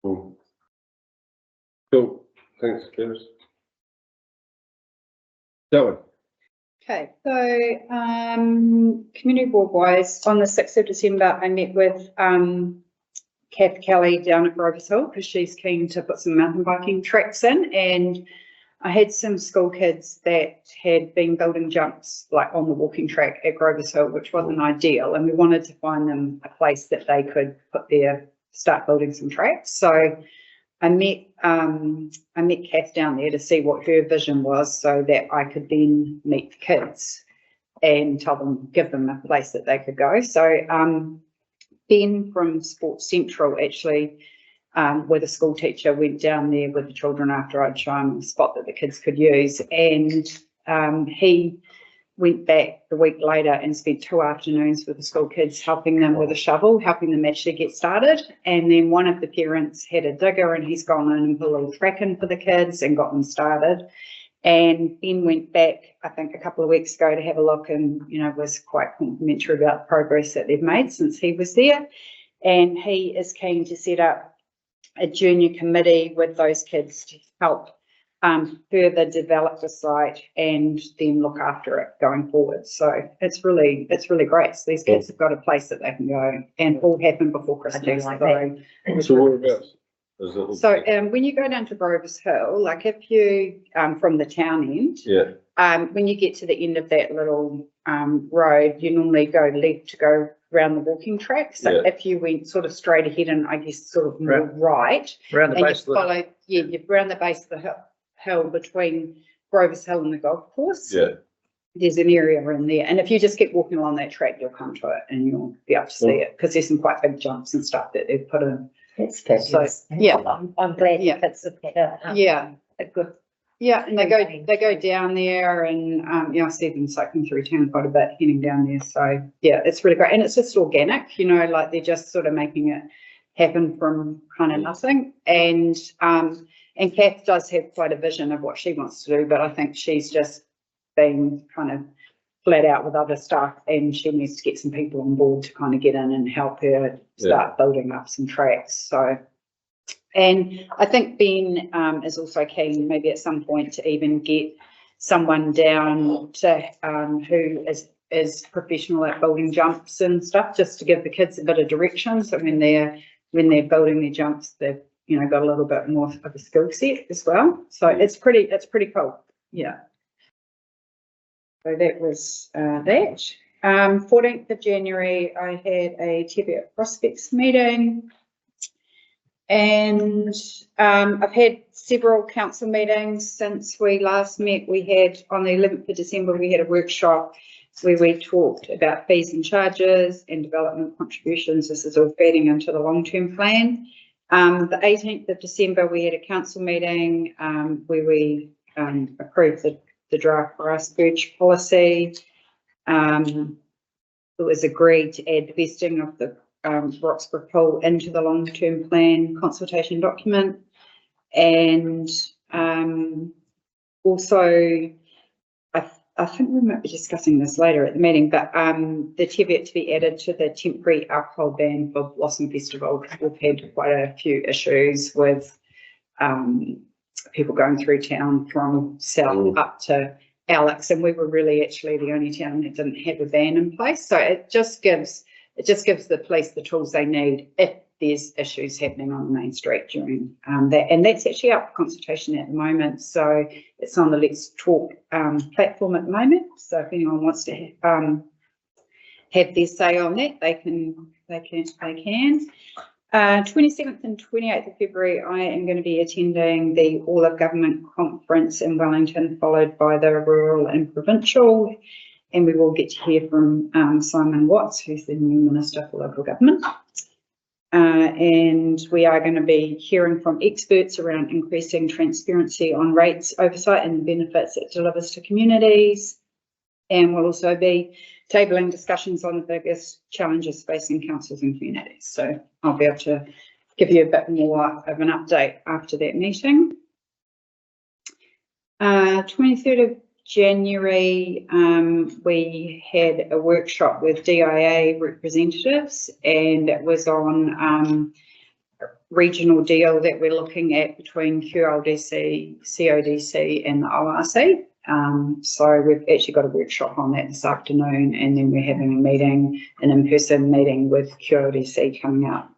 Cool. Thanks, Chris. Okay, so community board wise, on the 6th of December, I met with Kath Kelly down at Grover's Hill because she's keen to put some mountain biking tracks in, and I had some school kids that had been building jumps like on the walking track at Grover's Hill, which wasn't ideal, and we wanted to find them a place that they could put their start building some tracks. So I met Kath down there to see what her vision was so that I could then meet the kids and give them a place that they could go. So Ben from Sports Central actually, with a school teacher, went down there with the children after I'd shown a spot that the kids could use, and he went back the week later and spent 2 afternoons with the school kids, helping them with a shovel, helping them actually get started. And then one of the parents had a digger, and he's gone in and put a little track in for the kids and got them started. And Ben went back, I think, a couple of weeks ago to have a look, and was quite complimentary about the progress that they've made since he was there. And he is keen to set up a junior committee with those kids to help further develop the site and then look after it going forward. So it's really great. So these kids have got a place that they can go, and all happened before Christmas. like So whereabouts is it? So when you go down to Grover's Hill, like if you from the town end, Yeah, when you get to the end of that little road, you normally go left to go around the walking track. So Yeah. if you went sort of straight ahead and I guess sort of more right, Around the and base you of the, follow, you're around the base of the hill between Grover's Hill and the golf course. yeah. There's an area in there, and if you just keep walking along that track, you'll come to it and you'll be able to see it, because there's some quite big jumps and stuff that they've put in. It's fabulous. yeah. I'm glad Yeah. that's Yeah. a good. Yeah, and they Campaign. go down there, and I see them cycling through town quite a bit, heading down there. So yeah, it's really great, and it's just organic, like they're just sort of making it happen from kind of nothing. And Kath does have quite a vision of what she wants to do, but I think she's just been kind of flat out with other stuff, and she needs to get some people on board to kind of get in and help her start building up some tracks. So. And I think Ben is also keen, maybe at some point, to even get someone down to who is professional at building jumps and stuff, just to give the kids a bit of direction. So when they're building their jumps, they've got a little bit more of a skill set as well. So it's pretty cool. Yeah. So that was that. 14th of January, I had a Teviot prospects meeting. And I've had several council meetings since we last met. We had, on the 11th of December, we had a workshop where we talked about fees and charges and development contributions. This is all feeding into the long-term plan. The 18th of December, we had a council meeting where we approved the draft grass purge policy. It was agreed to add vesting of the Roxburgh Pool into the long-term plan consultation document, and also I think we might be discussing this later at the meeting, but the Teviot to be added to the temporary alcohol ban for Blossom Festival. We've had quite a few issues with people going through town from south up to Alex, and we were really actually the only town that didn't have a ban in place. So it just gives the police the tools they need if there's issues happening on the main street during that. And that's actually up for consultation at the moment. So it's on the Let's Talk platform at the moment. So if anyone wants to have their say on that, they can. 27th and 28th of February, I am going to be attending the All of Government Conference in Wellington, followed by the Rural and Provincial. And we will get to hear from Simon Watts, who's the new Minister for Local Government. And we are going to be hearing from experts around increasing transparency on rates oversight and the benefits it delivers to communities. And we'll also be tabling discussions on the biggest challenges facing councils and communities. So I'll be able to give you a bit more of an update after that meeting. 23rd of January, we had a workshop with DIA representatives, and it was on regional deal that we're looking at between QLDC, CODC and the ORC. So we've actually got a workshop on that this afternoon, and then we're having a meeting, an in-person meeting with QLDC coming up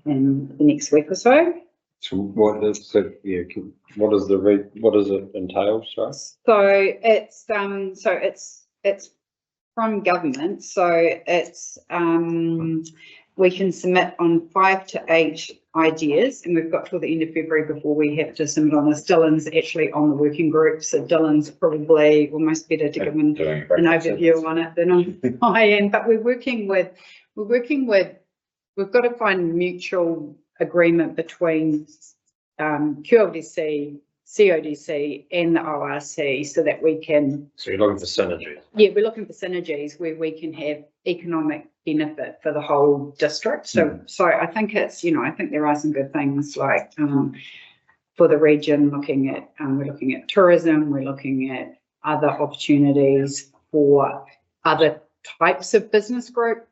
in the next week or so. So what does it entail, sorry? So it's from government. So it's we can submit on 5 to 8 ideas, and we've got till the end of February before we have to submit on this. Dylan's actually on the working group, so Dylan's probably almost better to give an overview on it than I am. But we've got to find mutual agreement between QLDC, CODC and the ORC so that we can. So you're looking for synergies. Yeah, we're looking for synergies where we can have economic benefit for the whole district. So I think it's, I think there are some good things like for the region, we're looking at tourism, we're looking at other opportunities for other types of business growth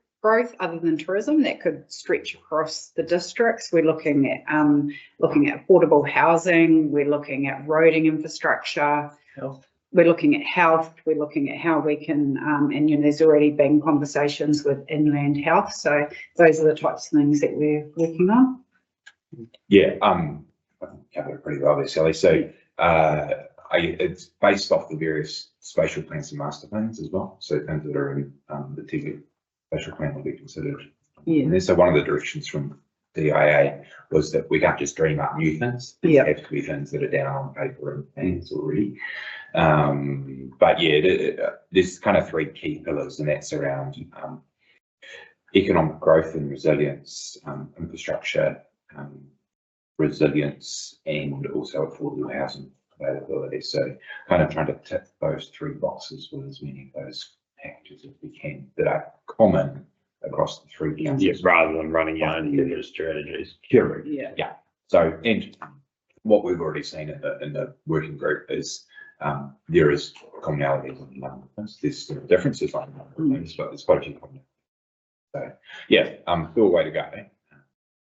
other than tourism that could stretch across the districts. We're looking at affordable housing, we're looking at roading infrastructure, we're looking at health, we're looking at how we can, and there's already been conversations with inland health. So those are the types of things that we're working on. Yeah, I think you covered it pretty well there, Sally. So it's based off the various spatial plans and master plans as well. So things that are in the Teviot spatial plan will be considered. Yeah. And so one of the directions from DIA was that we can't just dream up new things. Yeah. They have to be things that are down on paper and plans already. But yeah, there's kind of 3 key pillars, and that's around economic growth and resilience, infrastructure, resilience, and also affordable housing availability. So kind of trying to tick those 3 boxes with as many of those packages as we can that are common across the 3 councils. Yeah, rather than running your own individual strategies. Correct. Yeah. So, and what we've already seen in the working group is there is commonalities on a number of things. There's sort of differences on a number of things, but there's quite a few commonalities. So yeah, still a way to go.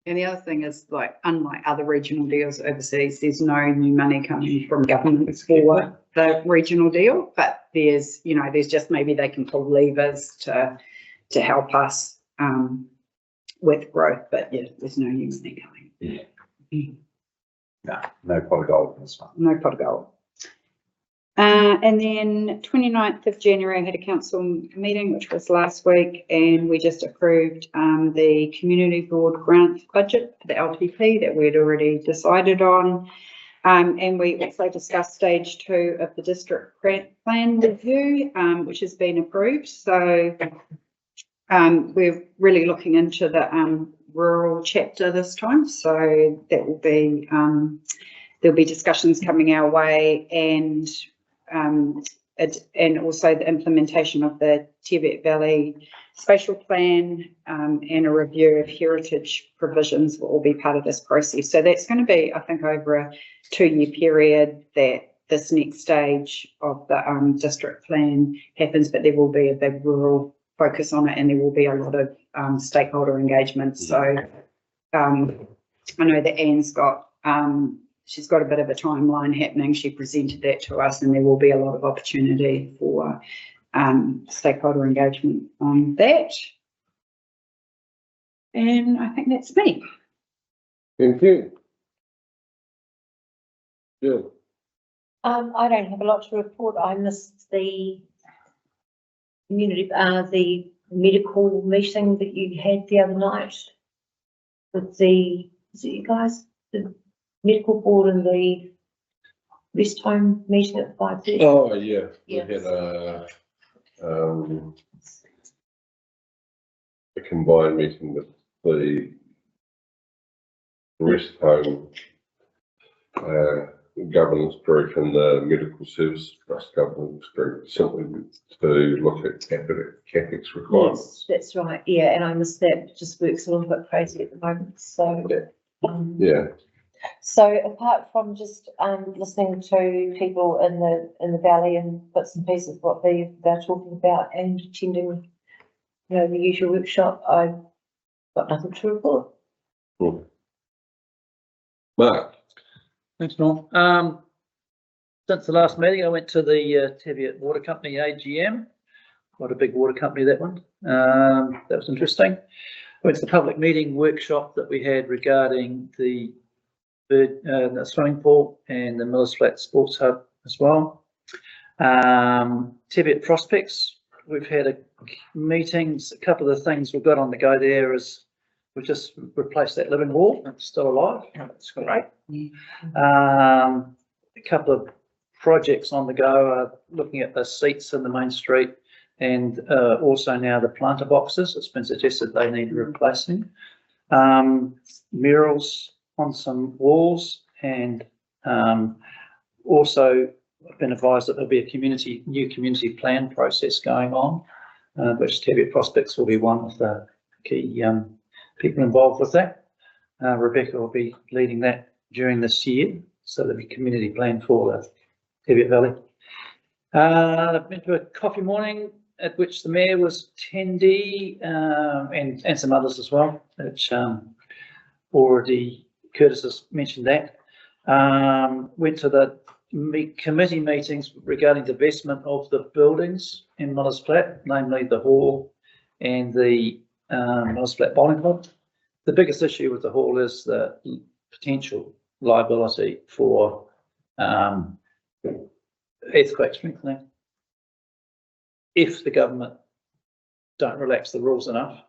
And the other thing is, like, unlike other regional deals overseas, there's no new money coming from government for the regional deal, but there's just maybe they can pull levers to help us with growth, but yeah, there's no new money coming. Yeah. No pot of gold in this one. No pot of gold. And then 29th of January, I had a council meeting, which was last week, and we just approved the community board grant budget for the LTP that we'd already decided on. And we also discussed stage 2 of the district grant plan review, which has been approved. So we're really looking into the rural chapter this time. So that will be, there'll be discussions coming our way, and also the implementation of the Teviot Valley spatial plan and a review of heritage provisions will all be part of this process. So that's going to be, I think, over a 2-year period that this next stage of the district plan happens, but there will be a big rural focus on it, and there will be a lot of stakeholder engagement. So I know that Anne's got she's got a bit of a timeline happening. She presented that to us, and there will be a lot of opportunity for stakeholder engagement on that. And I think that's me. Thank you. Yeah. I don't have a lot to report. I missed the community, the medical meeting that you had the other night with is it you guys, the medical board and the rest home meeting at 5:30? Oh, yeah. Yes. We had a combined meeting with the rest home governance group and the medical service trust governance group, simply to look at CapEx requirements. Yes, that's right. Yeah, and I missed that. It just works a little bit crazy at the moment. So Yeah. So apart from just listening to people in the valley and bits and pieces what they're talking about and attending, the usual workshop, I've got nothing to report. Cool. Mark. Thanks, Norm. Since the last meeting, I went to the Teviot Water Company AGM. Quite a big water company, that one. That was interesting. I went to the public meeting workshop that we had regarding the swimming pool and the Millers Flat Sports Hub as well. Teviot prospects, we've had meetings. A couple of the things we've got on the go there is we just replaced that living wall. It's still alive. It's great. A couple of projects on the go are looking at the seats in the main street and also now the planter boxes. It's been suggested they need replacing. Murals on some walls, and also I've been advised that there'll be a new community plan process going on, which Teviot Prospects will be one of the key people involved with that. Rebecca will be leading that during this year, so there'll be a community plan for the Teviot Valley. I've been to a coffee morning at which the mayor was attendee, and some others as well, which already Curtis has mentioned that. Went to the committee meetings regarding divestment of the buildings in Millers Flat, namely the hall and the Millers Flat Bowling Club. The biggest issue with the hall is the potential liability for earthquake strengthening. If the government don't relax the rules enough,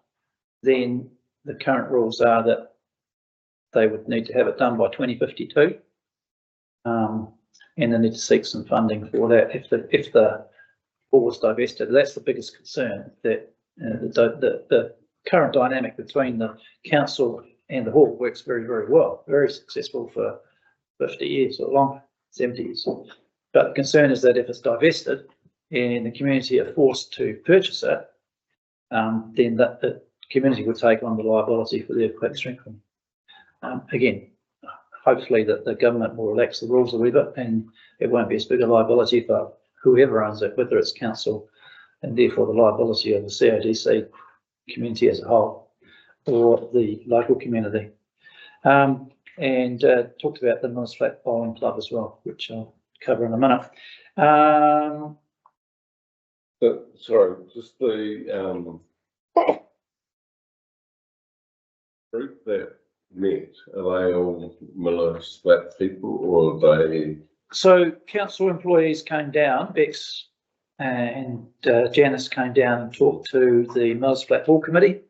then the current rules are that they would need to have it done by 2052, and they need to seek some funding for that. If the hall was divested, that's the biggest concern. That the current dynamic between the council and the hall works very, very well, very successful for 50 years or longer, 70 years. But the concern is that if it's divested and the community are forced to purchase it, then the community would take on the liability for the earthquake strengthening. Again, hopefully that the government will relax the rules a wee bit and it won't be as big a liability for whoever owns it, whether it's council and therefore the liability of the CODC community as a whole or the local community. And talked about the Millers Flat Bowling Club as well, which I'll cover in a minute. Sorry, just the group that met, are they all Millers Flat people or are they? So council employees came down, Bex and Janice came down and talked to the Millers Flat Hall Committee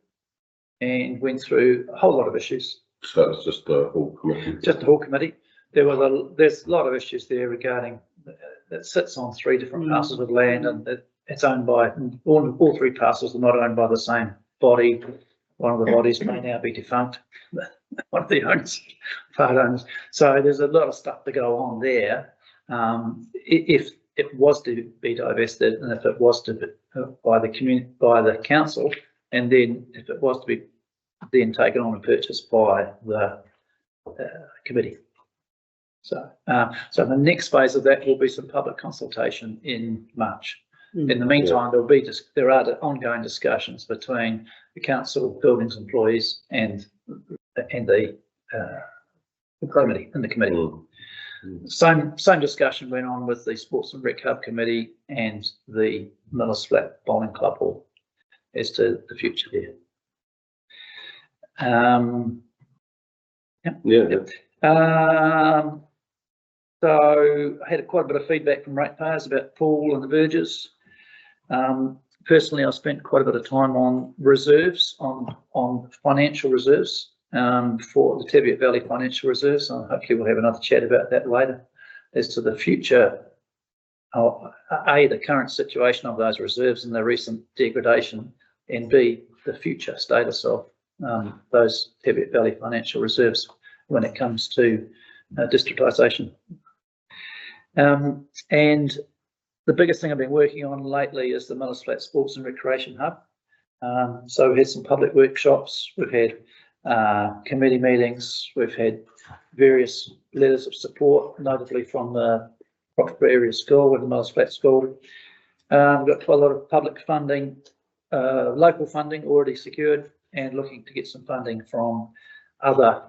and went through a whole lot of issues. So it's just the whole committee? Just the whole committee. There's a lot of issues there regarding that sits on 3 different parcels of land, and it's owned by all 3 parcels are not owned by the same body. One of the bodies may now be defunct. One of the owners, part owners. So there's a lot of stuff to go on there. If it was to be divested, and if it was to be by the council, and then if it was to be then taken on and purchased by the committee. So the next phase of that will be some public consultation in March. In the meantime, there are ongoing discussions between the council, buildings employees, and the committee. Same discussion went on with the Sports and Rec Hub Committee and the Millers Flat Bowling Club Hall as to the future there. So I had quite a bit of feedback from ratepayers about Paul and the Verges. Personally, I spent quite a bit of time on reserves, on financial reserves for the Teviot Valley financial reserves. And hopefully we'll have another chat about that later as to the future, the current situation of those reserves and the recent degradation, and B, the future status of those Teviot Valley financial reserves when it comes to districtisation. And the biggest thing I've been working on lately is the Millers Flat Sports and Recreation Hub. So we've had some public workshops, we've had committee meetings, we've had various letters of support, notably from the Roxburgh Area School with the Millers Flat School. We've got quite a lot of public funding, local funding already secured, and looking to get some funding from other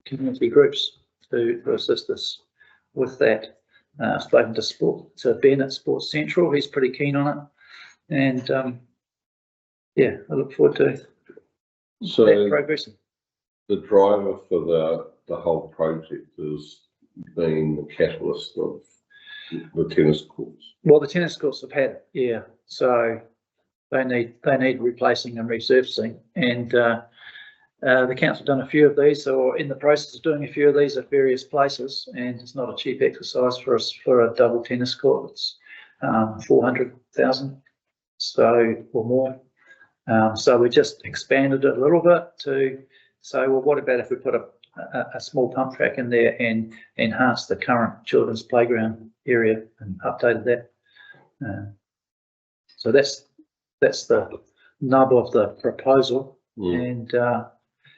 community groups to assist us with that. Spoken to Ben at Sports Central, he's pretty keen on it, and yeah, I look forward to that progressing. The driver for the whole project has been the catalyst of the tennis courts. Well, the tennis courts have had it, yeah. So they need replacing and resurfacing. And the council done a few of these, or in the process of doing a few of these at various places, and it's not a cheap exercise for us for a double tennis court. It's 400,000, so or more. So we just expanded it a little bit to say, well, what about if we put a small pump track in there and enhance the current children's playground area and updated that. So that's the nub of the proposal, and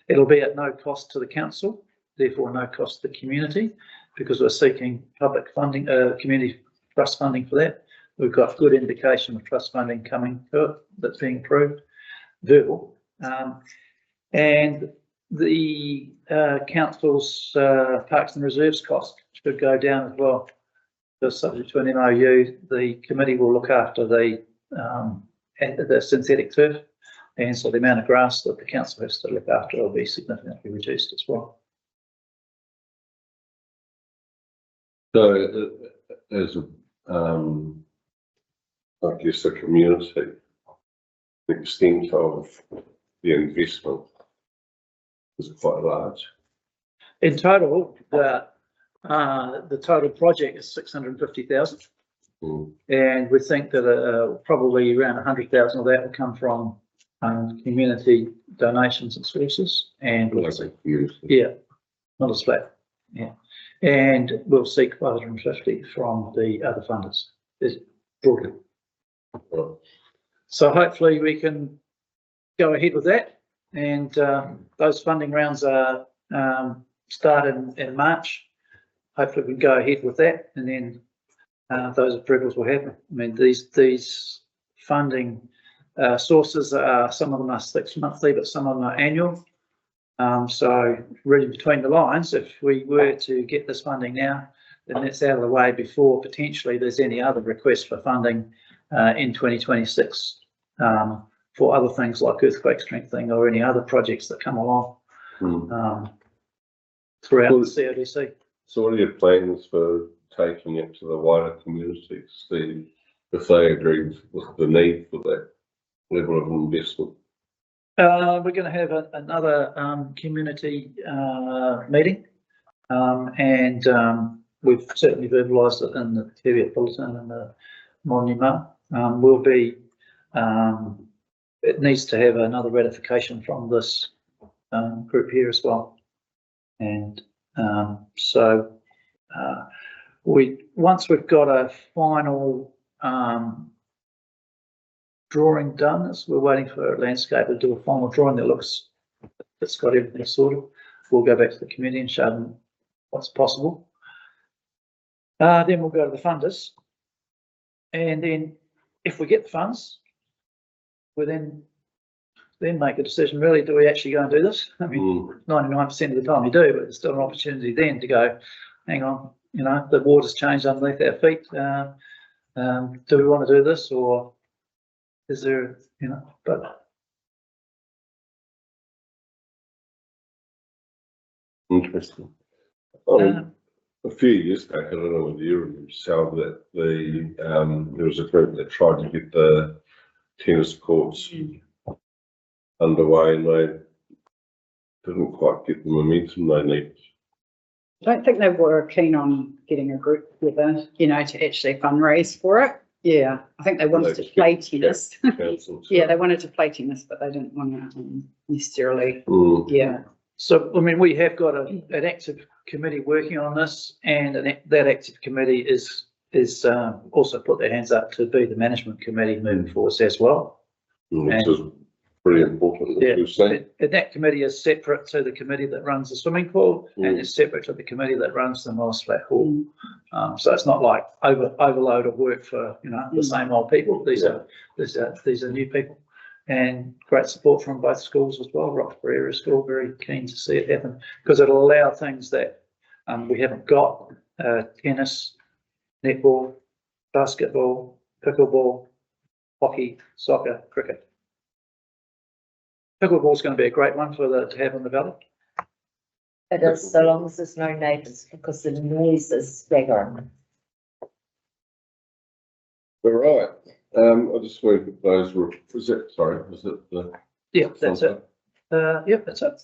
it'll be at no cost to the council, therefore no cost to the community, because we're seeking public funding, community trust funding for that. We've got good indication of trust funding coming to it that's being approved, verbal, and the council's parks and reserves cost should go down as well. Just subject to an MOU, the committee will look after the synthetic turf, and so the amount of grass that the council has to look after will be significantly reduced as well. So as I guess a community, the extent of the investment is quite large. In total, the total project is 650,000, and we think that probably around 100,000 of that will come from community donations and sources, and we'll see, yeah, not as flat, yeah, and we'll seek 550 from the other funders, is broadly. So hopefully we can go ahead with that, and those funding rounds are start in March. Hopefully we can go ahead with that, and then those approvals will happen. I mean, these funding sources are, some of them are 6 monthly, but some of them are annual. So reading between the lines, if we were to get this funding now, then that's out of the way before potentially there's any other request for funding in 2026 for other things like earthquake strengthening or any other projects that come along throughout the CODC. So what are your plans for taking it to the wider community to see if they agree with the need for that level of investment? We're going to have another community meeting, and we've certainly verbalised it in the Teviot bulletin and the Morning Mail. Will be, it needs to have another ratification from this group here as well, and so once we've got a final drawing done, as we're waiting for a landscaper to do a final drawing that looks, that's got everything sorted, we'll go back to the committee and show them what's possible. Then we'll go to the funders, and then if we get the funds, we then make a decision, really, do we actually go and do this? I mean, 99% of the time you do, but there's still an opportunity then to go, hang on, you know, the water's changed underneath our feet. Do we want to do this, or is there, you know, but. Interesting. A few years back, I don't know whether you remember, Sal, that there was a group that tried to get the tennis courts underway, and they didn't quite get the momentum they needed. I don't think they were keen on getting a group together, you know, to actually fundraise for it. Yeah, I think they wanted to play tennis. Yeah, they wanted to play tennis, but they didn't want to necessarily. Yeah. So, I mean, we have got an active committee working on this, and that active committee is also put their hands up to be the management committee moving forward as well. Which is pretty important, as you're saying. And that committee is separate to the committee that runs the swimming pool, and it's separate to the committee that runs the Moss Flat Hall. So it's not like overload of work for, you know, the same old people. These are new people, and great support from both schools as well. Roxbury Area School very keen to see it happen, because it'll allow things that we haven't got: tennis, netball, basketball, pickleball, hockey, soccer, cricket. Pickleball is going to be a great one to have on the ballot. It is, so long as there's no neighbours, because the noise is staggering. All right. I just move that those were, was it the? Yeah, that's it. Yeah, that's it.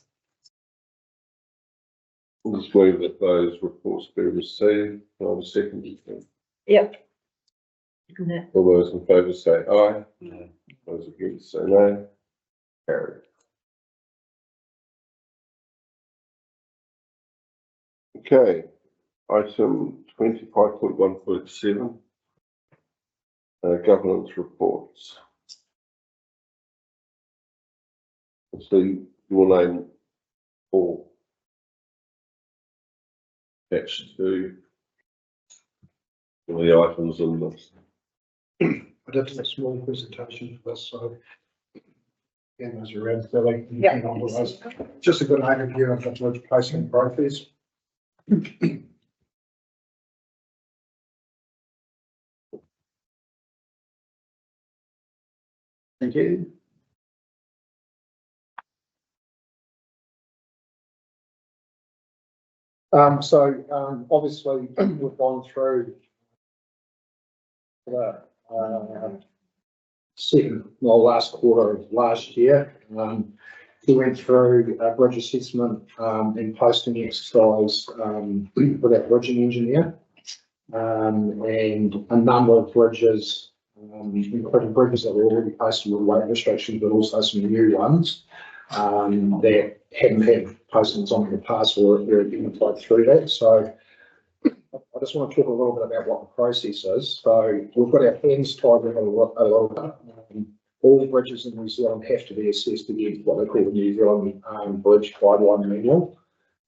I'll just move that those reports be received. I have a second. Yep. All those in favour say aye. Those against say no. Carried. Okay, item 25.1.7. Governance reports. So your name all attached to the items in this. I did a small presentation for this, so again, as you read, Billy, Yeah. just a good overview of the legislation process. Thank you. Obviously, we've gone through the last quarter of last year. We went through a bridge assessment and posting exercise with our bridging engineer. And a number of bridges, including bridges that were already posted with weight restrictions, but also some new ones that hadn't had postings on in the past or were identified through that. So I just want to talk a little bit about what the process is. So we've got our hands tied with a little bit. All bridges in New Zealand have to be assessed against what they call the New Zealand Bridge Guideline Manual.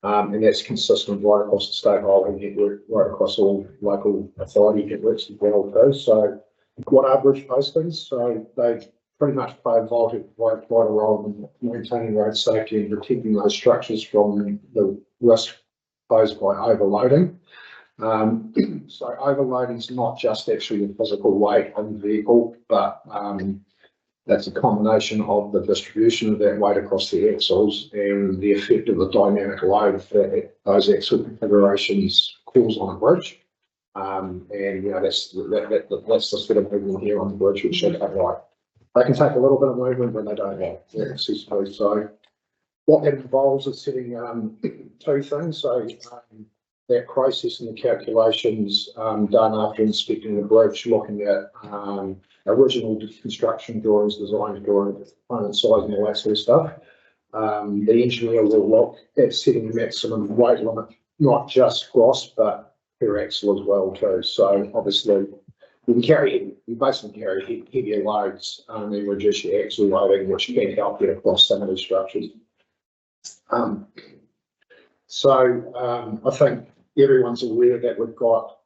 And that's consistent right across the state highway network, right across all local authority networks as well too. So what are bridge postings? So they pretty much play a vital role in maintaining road safety and protecting those structures from the risk posed by overloading. So overloading is not just actually the physical weight of the vehicle, but that's a combination of the distribution of that weight across the axles and the effect of the dynamic load that those axle configurations cause on a bridge. And you know that's the sort of movement here on the bridge, which should have like they can take a little bit of movement, but they don't have accessibility. So what that involves is setting two things. So that process and the calculations done after inspecting the bridge, looking at original construction drawings, design drawings, component size and all that sort of stuff. The engineer will look at setting the maximum weight limit, not just gross, but per axle as well too. So obviously you basically carry heavier loads and reduce your axle loading, which can help you across some of these structures. I think everyone's aware that we've got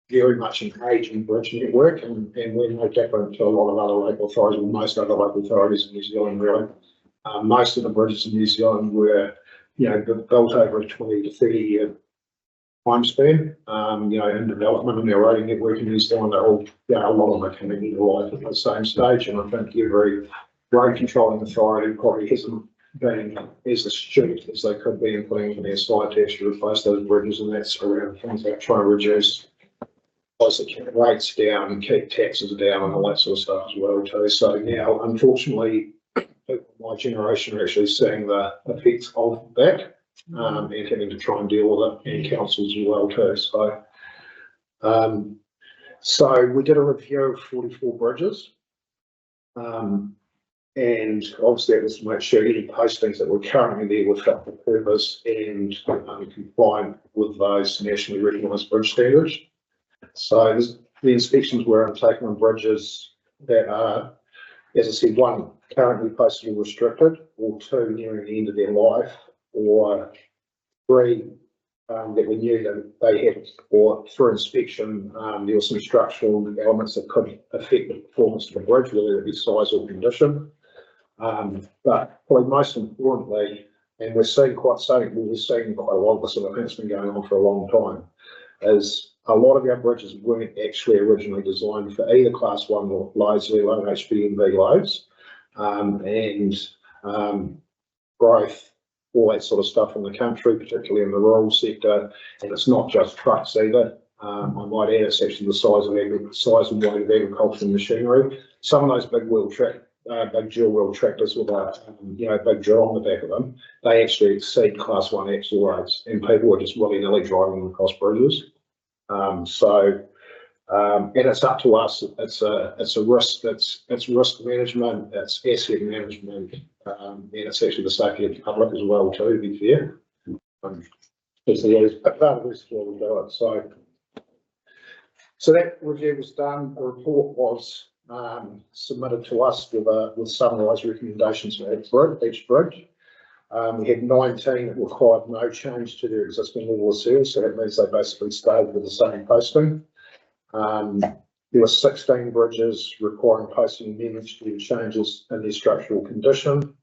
very much engaged in bridge network, and we're no different to a lot of other local authorities, or most other local authorities in New Zealand, really. Most of the bridges in New Zealand were, built over a 20 to 30 year time span. In development in our road network in New Zealand, they're all, a lot of them are coming into life at the same stage, and I think every road controlling authority probably hasn't been as astute as they could be in putting in their side to actually replace those bridges, and that's around things like trying to reduce rates down and keep taxes down and all that sort of stuff as well too. So now, unfortunately, people of my generation are actually seeing the effects of that and having to try and deal with it, and councils as well too. So we did a review of 44 bridges. And obviously that was to make sure any postings that were currently there were fit for purpose and compliant with those nationally recognised bridge standards. So the inspections were undertaken on bridges that are, as I said, one, currently posted or restricted, or two, nearing the end of their life, or three, that we knew that they had, or through inspection, there were some structural elements that could affect the performance of the bridge, whether it be size or condition. But probably most importantly, and we're seeing quite a lot of this, and I think it's been going on for a long time, is a lot of our bridges weren't actually originally designed for either class 1 loads, let alone HBMV loads, and growth, all that sort of stuff in the country, particularly in the rural sector. And it's not just trucks either. I might add, it's actually the size and weight of agricultural machinery. Some of those big big dual wheel tractors with a, big drill on the back of them, they actually exceed class 1 axle rates, and people are just willy-nilly driving them across bridges. And it's up to us. It's a risk. It's risk management. It's asset management, and it's actually the safety of the public as well too. To be fair, it's part of this why we do it. So that review was done. The report was submitted to us with summarised recommendations for each bridge. We had 19 that required no change to their existing level of service, so that means they basically stayed with the same posting. There were 16 bridges requiring posting amendments due to changes in their structural condition.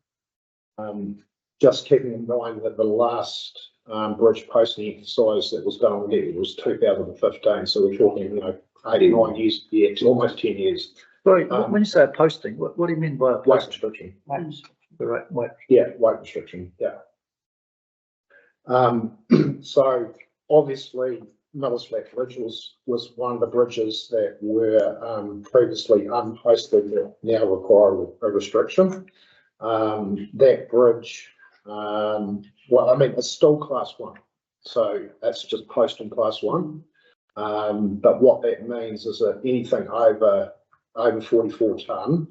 Just keeping in mind that the last bridge posting exercise that was done there was 2015, so we're talking, 89 years, yeah, it's almost 10 years. Sorry, when you say a posting, what do you mean by a Weight posting? restriction. The right weight. Yeah, weight restriction, yeah. So obviously, Miller's Flat Bridge was one of the bridges that were previously unposted that now require a restriction. That bridge, it's still class 1, so that's just posting class 1. But what that means is that anything over 44 tonne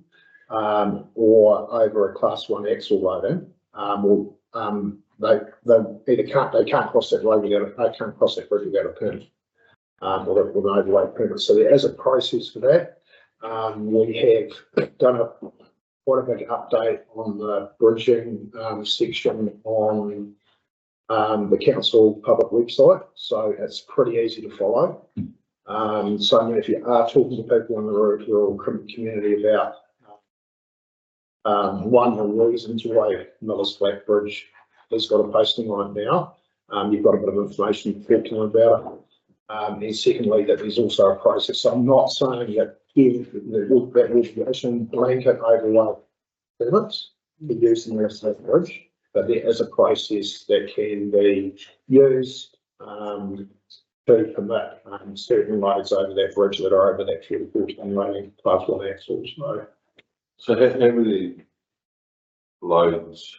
or over a class 1 axle loading, they can't cross that road they can't cross that bridge without a permit, or an overweight permit. So there is a process for that. We have done quite a big update on the bridging section on the council public website, so it's pretty easy to follow. So if you are talking to people in the rural community about one of the reasons why Miller's Flat Bridge has got a posting on it now, you've got a bit of information to talk to them about it. And secondly, that there's also a process. So I'm not saying that that regulation blanket overlay permits for use in the rest of the bridge, but there is a process that can be used to permit certain loads over that bridge that are over that 44 tonne loading class 1 axles. So how many loads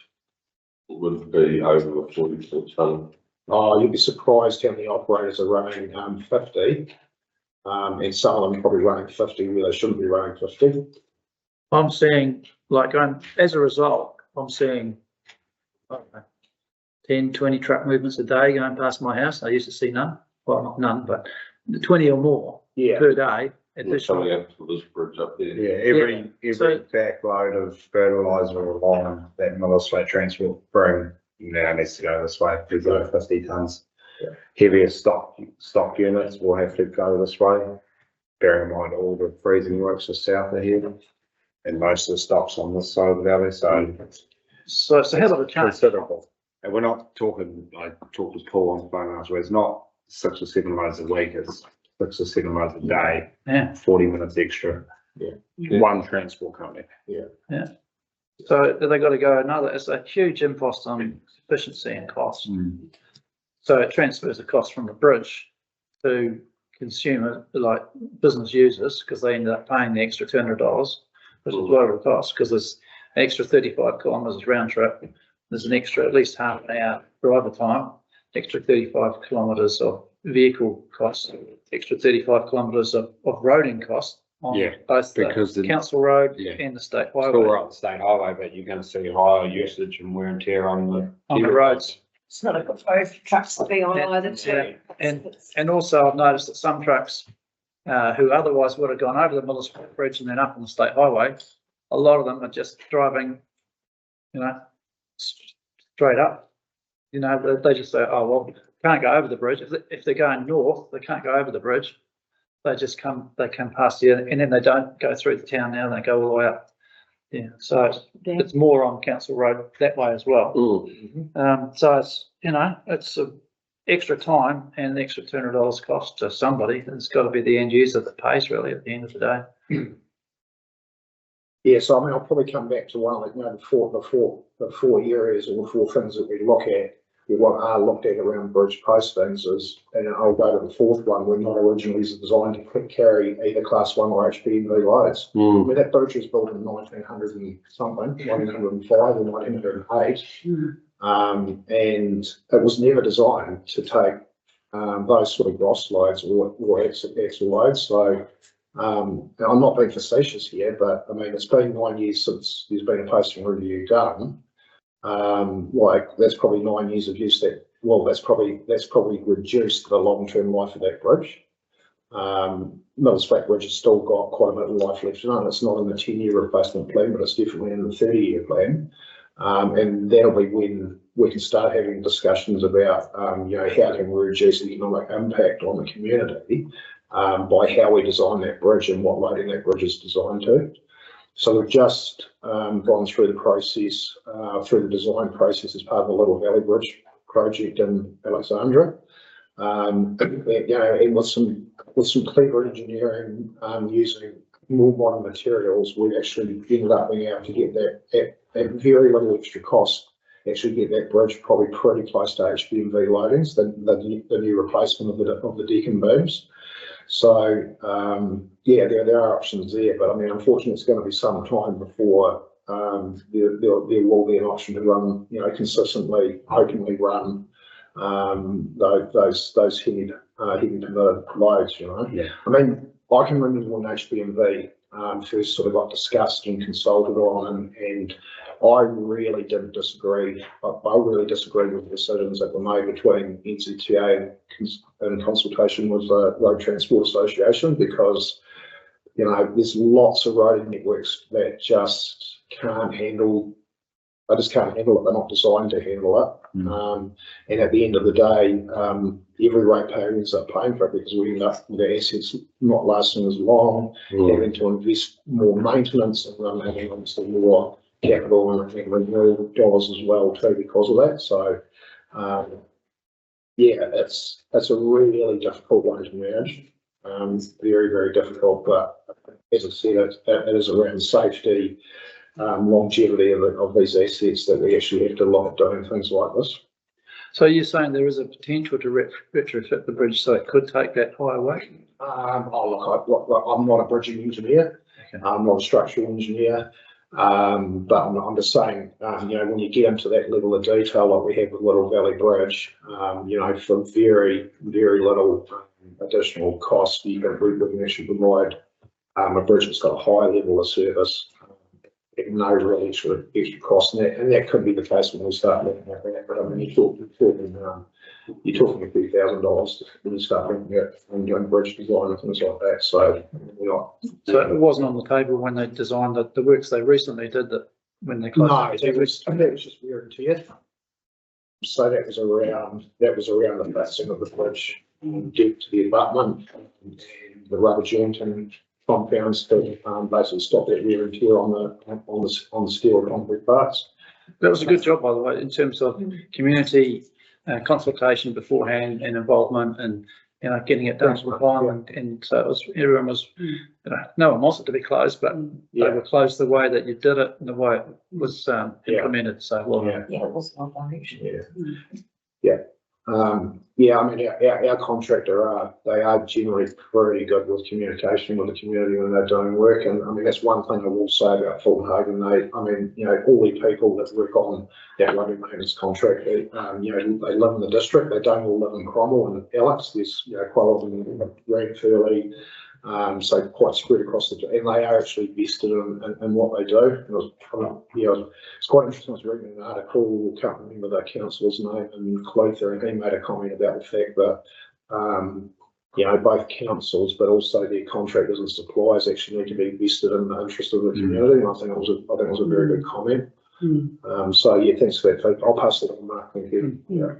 would be over the 44 tonne? Oh, you'd be surprised how many operators are running 50, and some of them probably running 50 where they shouldn't be running 50. I'm seeing, as a result, I'm seeing 10, 20 truck movements a day going past my house. I used to see none. Well, not none, but 20 or more per day. Coming up to this bridge up there. Yeah, every back load of fertiliser along that Miller's Flat Transport bring now needs to go this way. There's over 50 tonnes. Yeah. Heavier stock units will have to go this way. Bearing in mind all the freezing works are south of here, and most of the stock's on this side of the valley. So it's a hell of a change. Considerable. And we're not talking. I talked to Paul on the phone last week. It's not 6 or 7 loads a week. It's 6 or 7 loads a day. Yeah. 40 minutes extra. Yeah. One transport company. Yeah. So they got to go another. It's a huge impost on efficiency and cost. So it transfers the cost from the bridge to consumer, like business users, because they ended up paying the extra $200, which is whatever it costs, because there's an extra 35 kilometres round trip. There's an extra at least half an hour driver time, extra 35 kilometres of vehicle costs, extra 35 kilometres of roading costs on both the council road and the state highway. Still we're on the state highway, but you're going to see higher usage and wear and tear on the roads. It's not a good road for trucks to be on either too. And also I've noticed that some trucks who otherwise would have gone over the Miller's Flat Bridge and then up on the state highway, a lot of them are just driving, straight up. They just say, oh, well, can't go over the bridge. If they're going north, they can't go over the bridge. They come past here, and then they don't go through the town now, they go all the way up. Yeah, so it's more on council road that way as well. So it's a extra time and an extra $200 cost to somebody. It's got to be the end user that pays really at the end of the day. Yeah, so I'll probably come back to one of the four areas or the 4 things that we look at. what are looked at around bridge postings is, and I'll go to the fourth one, we're not originally designed to carry either class 1 or HPMV loads. I mean, that bridge was built in 1900 and something, 1905 or 1908. And it was never designed to take those sort of gross loads or axle loads. So I'm not being facetious here, but I mean, it's been 9 years since there's been a posting review done. Like that's probably 9 years of use that, well, that's probably reduced the long-term life of that bridge. Miller's Flat Bridge has still got quite a bit of life left in it. It's not in the 10-year replacement plan, but it's definitely in the 30-year plan. And that'll be when we can start having discussions about, you know, how can we reduce the economic impact on the community by how we design that bridge and what loading that bridge is designed to. So we've just gone through the process, through the design process as part of the Little Valley Bridge project in Alexandra. You know, and with some clever engineering, using more modern materials, we actually ended up being able to get that at very little extra cost, actually get that bridge probably pretty close to HBMV loadings, the new replacement of the deck and beams. So, yeah, there are options there, but I mean, unfortunately, it's going to be some time before there will be an option to run, you know, consistently, openly run those heavy permitted loads, you know. Yeah. I mean, I can remember when HBMV first sort of got discussed and consulted on, and I really didn't disagree. I really disagreed with the decisions that were made between NZTA and consultation with the Road Transport Association, because, you know, there's lots of road networks that just can't handle. They just can't handle it. They're not designed to handle it. And at the end of the day, every ratepayer ends up paying for it because we end up with the assets not lasting as long, having to invest more maintenance, and then having obviously more capital and renewal dollars as well too because of that. So, yeah, it's a really difficult one to manage. Very, very difficult. But as I said, it is around safety, longevity of these assets that we actually have to look at doing things like this. So you're saying there is a potential to retrofit the bridge so it could take that higher weight? I'm not a bridging engineer. Okay. I'm not a structural engineer. But I'm just saying, you know, when you get into that level of detail like we have with Little Valley Bridge, you know, for very, very little additional cost, we can actually provide a bridge that's got a high level of service at no real extra cost. And that could be the case when we start looking at that. But I mean, you're talking a few $1,000s when you start looking at and doing bridge design and things like that. So So it wasn't on the table when they designed the works they recently did, that when they closed. No, that was just wear and tear. So that was around the passing of the bridge deep to the abutment, and the rubber jointing compounds to basically stop that wear and tear on the steel and concrete parts. That was a good job, by the way, in terms of community consultation beforehand and involvement, and, you know, getting it done on time. And so it was, everyone was, you know, no one wants it to be closed, but they were closed the way that you did it and the way it was implemented. So well, Yeah, it was not done. Yeah, I mean, our contractor they are generally pretty good with communication with the community when they're doing work. And I mean, that's one thing I will say about Fulton Hogan. I mean, you know, all the people that work on that road maintenance contract, you know, they live in the district. They don't all live in Cromwell and Alex. There's, you know, quite a lot of them in Ranfurly, so quite spread across and they are actually vested in what they do. It's quite interesting. I was reading an article, I can't remember the councillor's name in Clother, and he made a comment about the fact that you know, both councils but also their contractors and suppliers actually need to be vested in the interest of the community. And I think it was a very good comment. So yeah, thanks for that feedback. I'll pass it on, Mark. Thank you. Yeah.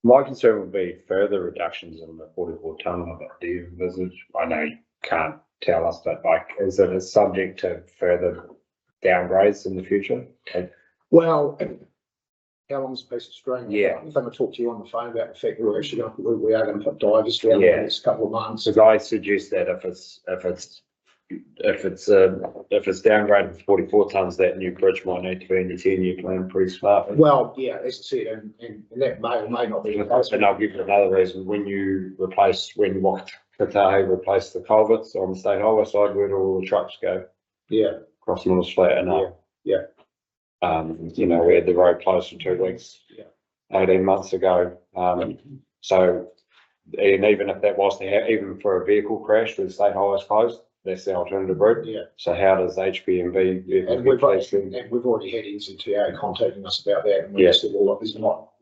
My concern would be further reductions in the 44 tonne limit. Do you envisage? I know you can't tell us, but like, is it subject to further downgrades in the future? Well, how long's a piece of string? Yeah. I think I talked to you on the phone about the fact that we are going to put divers down in the next couple of months. Because I suggest that if it's if it's downgraded to 44 tonnes, that new bridge might need to be in your 10-year plan pretty smart. Well, yeah, as I said, and that may or may not be the case. And I'll give you another reason, when Wakatahi replaced the culverts on the state highway side, where do all the trucks go? Yeah, Across Miller's Flat and up. Yeah. You know, we had the road closed for 2 weeks, Yeah. 18 months ago. So, and even if that was to happen, even for a vehicle crash with state highways closed, that's the alternative route. yeah. So how does HBMB? And we've already had NZTA contacting us about that, and we Yeah. said, well, look,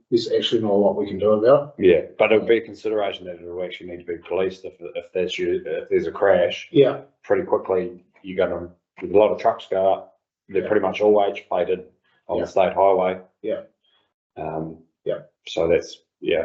there's actually not a lot we can do about Yeah, but it would be a consideration that it will actually need to be policed if there's a crash. it. Yeah, Pretty quickly, a lot of trucks go up, they're Yeah. pretty much all age plated on Yeah. the state highway. Yeah. Yeah. So that's,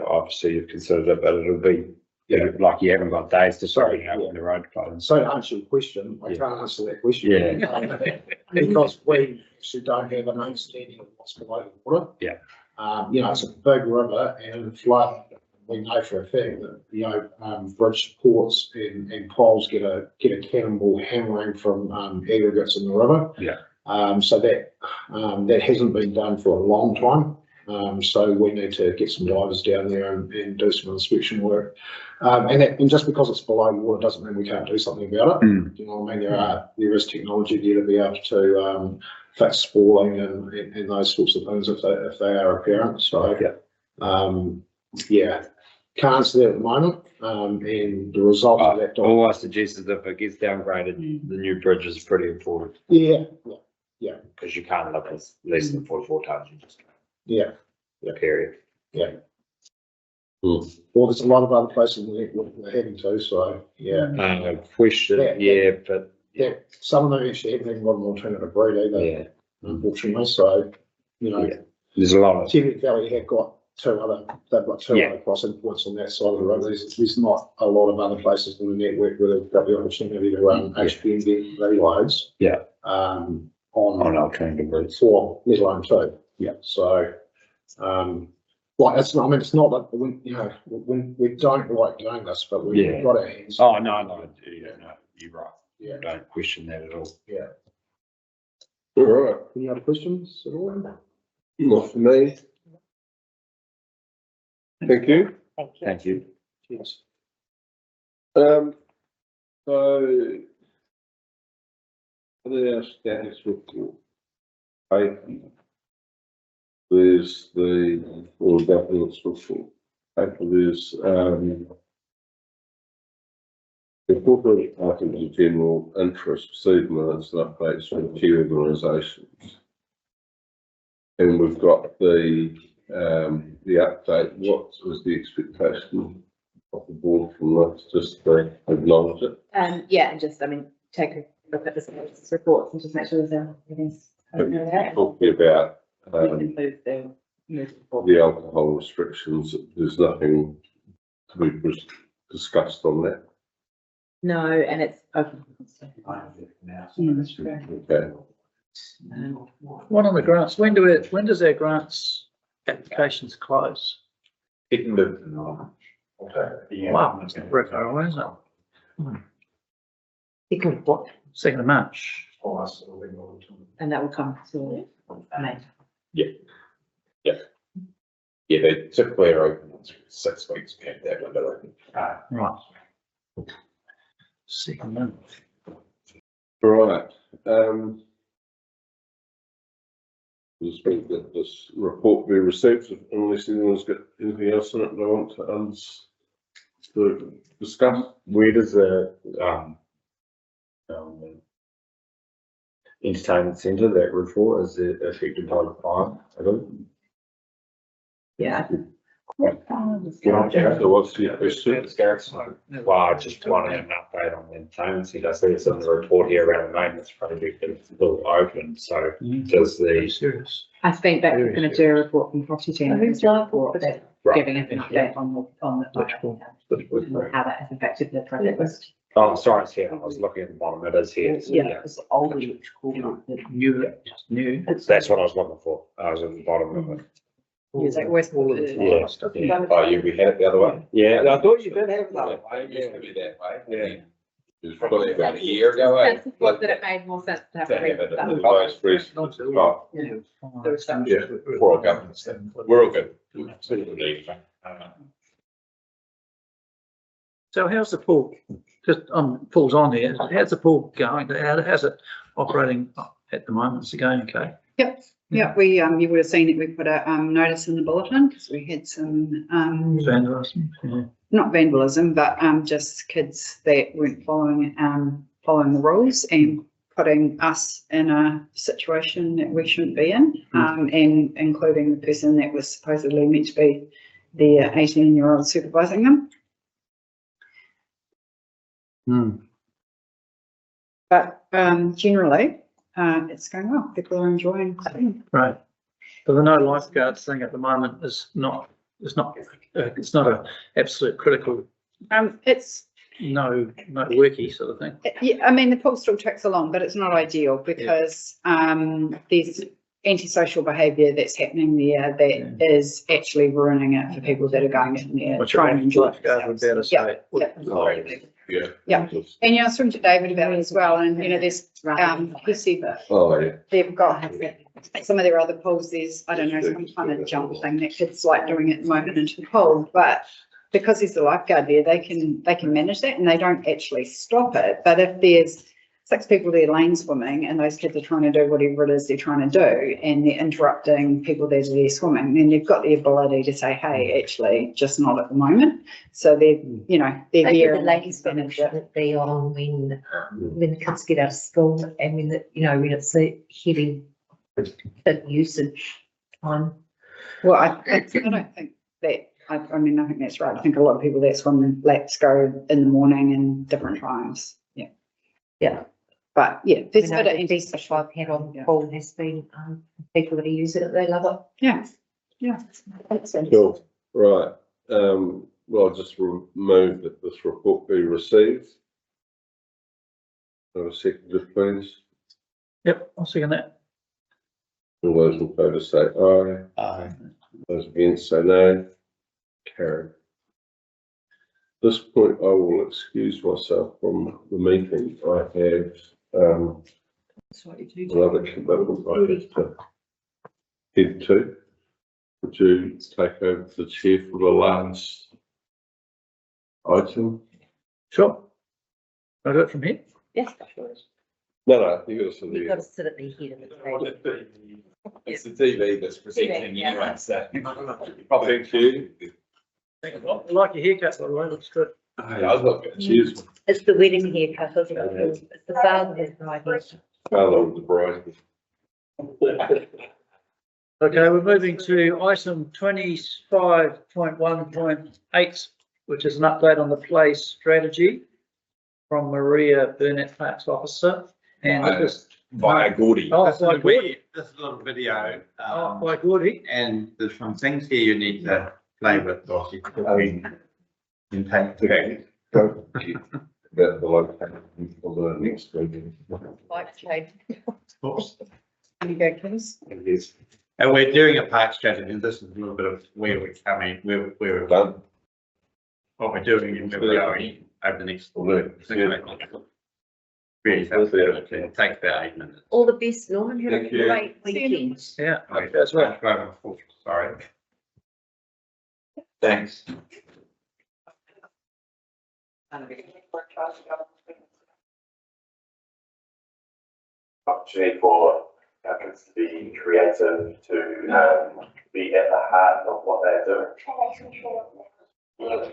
obviously you've considered it, but it'll be, Yeah. like you haven't got days to Sorry, sort it out yeah. when the road closes. so to answer your question, I Yeah. can't answer that question. Yeah. Because we actually don't have an understanding of what's below the water. Yeah. It's a big river and flood. We know for a fact that, bridge supports and poles get a cannonball hammering from, aggregates in the river. Yeah. So that hasn't been done for a long time. So we need to get some divers down there and do some inspection work. And just because it's below water doesn't mean we can't do something about it. Mm. You know what I mean? There is technology there to be able to, fix spalling and those sorts of things if they are apparent. So, can't answer that at the moment. And the result of that. All I suggest is if it gets downgraded, the new bridge is pretty important, Yeah, because you can't look at less than 44 tonnes, you just, yeah. period. Well, there's a lot of other places we're heading to, so, yeah. Question, but. Yeah, some of them actually haven't got an alternative route either, Yeah, unfortunately, so, Yeah. there's a lot of, Teviot Valley have got they've got two Yeah. other crossing points on that side of the road. There's not a lot of other places in the network where they've got the opportunity to run HPMV reloads. Yeah. On alternative routes. for let alone two. Yeah. So, it's not that we don't like doing this, but we've Yeah. got our hands. Oh, no, you're right. Yeah. Don't question that at all. All right, Any other questions at all? not for me. Thank you. Thank you. Thank you. Yes. So the status report. There's the governance report. There's the corporate items of general interest, received minutes and updates from key organisations. And we've got the update. What was the expectation of the board from that? Just to acknowledge it. And just, take a look at the reports and just make sure there's everything's. Talking about Include the the alcohol restrictions. There's nothing to be discussed on that. No, and it's open. Okay. One on the grants, when does our grants applications close? Wow, that's very far away, isn't it? You can what? 2nd of March. And that will come to May. Yeah, they typically are open 6 weeks, we have that window open. Right. 2nd month. Right. Just think that this report be received unless anyone's got anything else in it they want to discuss. Where does the, entertainment centre, that report, is it affected by the fire at all? Yeah. So what's the question? Well, I just wanted an update on the entertainment centre. I see it's in the report here around the maintenance project, and it's still open, so does Very the, serious. I think that we're going to do a report from property team. Who's liable report for that? Right. Giving us an update on how that has affected the project list. oh, sorry, it's here, I was looking at the bottom, it is here. It's old electrical. New. That's what I was looking for, I was at the bottom of it. It's like always. All of the Yeah. stuff. Oh, we had it the other way? Yeah, I thought you did have that way. It used to be that way. Yeah. It's probably probably about a year ago, Consensus was that it made more sense to have To a have it read. at the most recent spot. Yeah. Yeah, we're all government stuff. We're all good. Absolutely. So how's the pool, just Paul's on there, how's the pool going? How's it operating at the moment? Is it going okay? Yeah, we, you would have seen it, we put a, notice in the bulletin because we had some, Vandalism, yeah. not vandalism, but, just kids that weren't following, following the rules and putting us in a situation that we shouldn't be in, and including the person that was supposedly meant to be the 18-year-old supervising them. But, generally, it's going well. People are enjoying it. Right. But the no lifeguards thing at the moment is not, it's not a absolute critical, It's, no worky sort of thing. yeah, I mean, the pool still ticks along, but it's not ideal because, there's antisocial behaviour that's happening there that is actually ruining it for people that are going in there Which trying to enjoy it. lifeguard would be able to say. Yeah. Yeah. And, I was talking to David about it as well, and, there's, he said that Oh, yeah. they've got some of their other pools, there's, I don't know, some kind of jump thing that kids like doing at the moment into the pool, but because there's a lifeguard there, they can manage that and they don't actually stop it. But if there's 6 people there lane swimming and those kids are trying to do whatever it is they're trying to do and they're interrupting people that are there swimming, then you've got the ability to say, hey, actually, just not at the moment. So they're, they're here. The ladies' swimming shouldn't be on when the kids get out of school and when when it's a heavy usage time. Well, I don't think that, I mean, I think that's right. I think a lot of people that swim laps go in the morning and different times. Yeah. Yeah. But yeah, there's a bit of The best I've had on the pool has been people that are using it, they love it. Yeah. Yeah. Makes sense. Cool. Right. Well, I'll just move that this report be received. Have a second, please. Yep, I'll second that. All those in favour say aye. Aye. Those against say no. Carried. At this point, I will excuse myself from the meeting. I have another commitment I have to head to. Would you take over the chair for the last item? Sure. I'll do it from here. Yes. No, you got to sit You've got to there. sit at the head of the table. It's the TV that's presenting Yeah. anyway, so. Thank you. I like your haircut, by the way, looks good. I was not going to choose. It's the wedding haircut, isn't it? It's the father's bride haircut. Father of the bride. Okay, we're moving to item 25.1.8, which is an update on the play strategy from Maria Burnett, Parks Officer. And this is Via Gordy. Oh, This is by a Gordy. This is a little video, by Gordy. and there's some things here you need to play with, Dossie. In take the About the location for the next meeting. Like change. Oops. There you go, Chris. Yes. And we're doing a park strategy, and this is a little bit of where we're coming, where we're Done. what we're doing and where we're going over the next 6 months. Really, it takes about 8 minutes. All the best, Norman. Have a Thank you. great weekend. Yeah, Okay, that's right. Sorry. Thanks. Opportunity for applicants to be creative, to be at the heart of what they're doing. It makes me feel excited.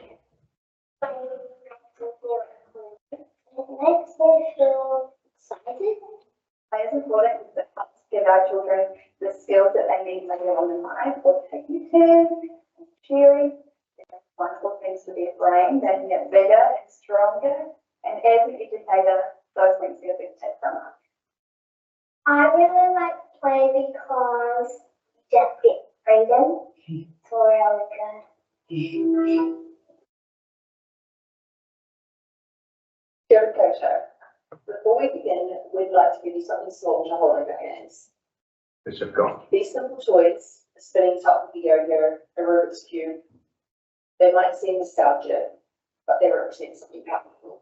It's important to give our children the skills that they need later on in life, or taking turns, cheering. It's wonderful things for their brain. They can get bigger and stronger. And as an educator, those things get a big tip from us. I really like to play because you just get freedom. It's really good. Dear Coach, before we begin, we'd like to give you something small to hold in your hands. Which I've got. These simple toys, a spinning top yo-yo, a Rubik's Cube, they might seem nostalgic, but they represent something powerful.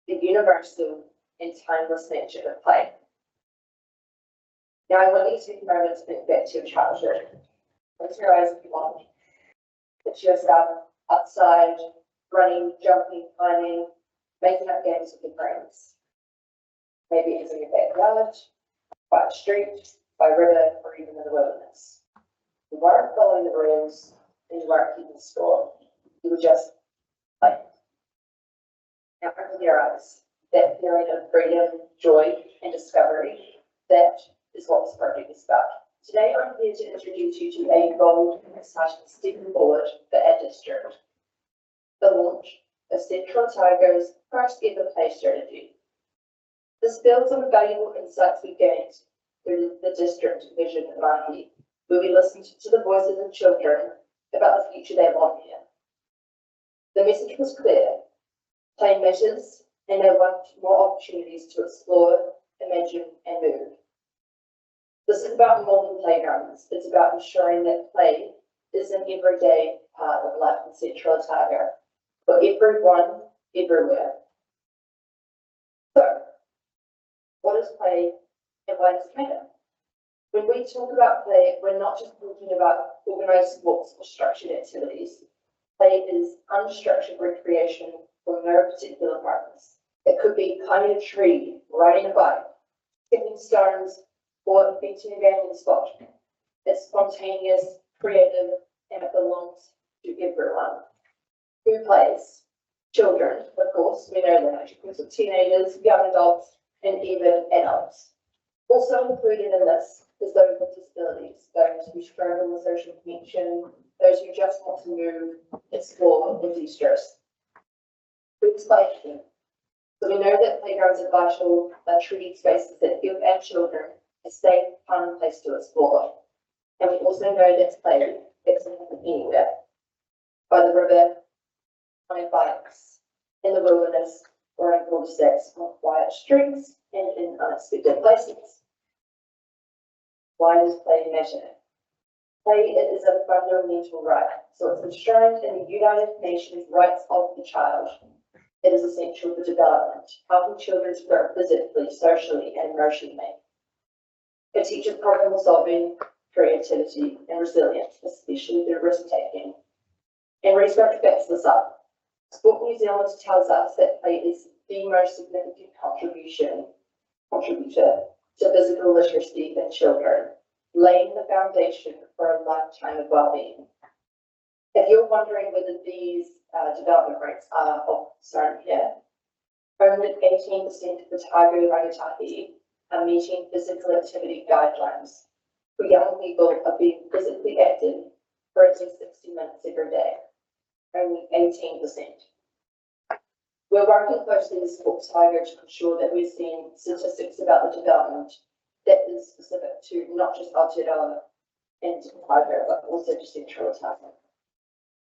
the universal and timeless nature of play. Now I want you to take a moment to think back to your childhood. Close your eyes if you want. Picture yourself outside, running, jumping, climbing, making up games with your friends. Maybe it's in your backyard, by a street, by a river, or even in the wilderness. You weren't following the rules and you weren't keeping score. You were just playing. Now open your eyes. That feeling of freedom, joy, and discovery, that is what this project is about. Today I'm here to introduce you to a bold and exciting step forward for our district. The launch of Central Otago's first ever play strategy. This builds on the valuable insights we gained through the district vision at Mahi, where we listened to the voices of children about the future they want here. The message was clear. Play matters, and they want more opportunities to explore, imagine, and move. This is about more than playgrounds. It's about ensuring that play is an everyday part of life in Central Otago, for everyone, everywhere. So, what is play and why does it matter? When we talk about play, we're not just talking about organised sports or structured activities. Play is unstructured recreation for no particular purpose. It could be climbing a tree, riding a bike, skipping stones, or beating a gambling spot. It's spontaneous, creative, and it belongs to everyone. Who plays? Children, of course, we know that. It includes teenagers, young adults, and even adults. Also included in this is those with disabilities, those who struggle with social connection, those who just want to move, explore, and de-stress. Who's playing? So we know that playgrounds are vital, they're treated spaces that give our children a safe, fun place to explore. And we also know that play can happen anywhere. By the river, on our bikes, in the wilderness, or in cul-de-sacs, on quiet streets, and in unexpected places. Why does play matter? Play is a fundamental right, so it's enshrined in the United Nations Rights of the Child. It is essential for development, helping children to grow physically, socially, and emotionally. It teaches problem solving, creativity, and resilience, especially through risk taking. And research backs this up. Sport New Zealand tells us that play is the most significant contributor to physical literacy in children, laying the foundation for a lifetime of well-being. If you're wondering whether these development rates are of concern here, only 18% of the Otago rangatahi are meeting physical activity guidelines. For young people are being physically active for at least 60 minutes every day. Only 18%. We're working closely with Sports Otago to ensure that we're seeing statistics about the development that is specific to not just Aotearoa and Otago, but also to Central Otago.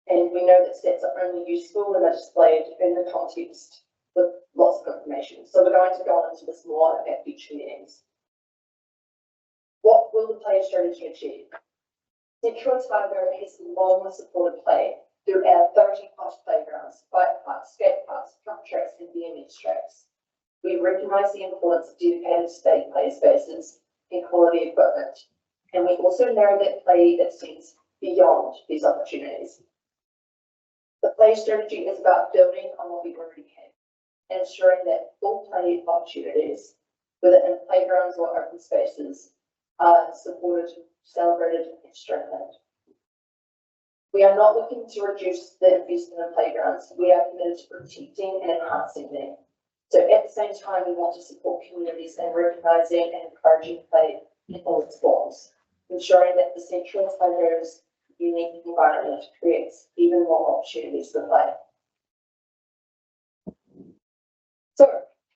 And we know that stats are only useful when they're displayed in the context with lots of information. So we're going to go into this more at future meetings. What will the play strategy achieve? Central Otago has long supported play through our 30+ playgrounds, bike parks, skate parks, truck tracks, and BMX tracks. We recognise the importance of dedicated state play spaces and quality equipment. And we also know that play extends beyond these opportunities. The play strategy is about building on what we already have and ensuring that all play opportunities, whether in playgrounds or open spaces, are supported, celebrated, and strengthened. We are not looking to reduce the investment in playgrounds. We are committed to protecting and enhancing them. So at the same time, we want to support communities in recognising and encouraging play in all its forms, ensuring that the Central Otago's unique environment creates even more opportunities for play. So,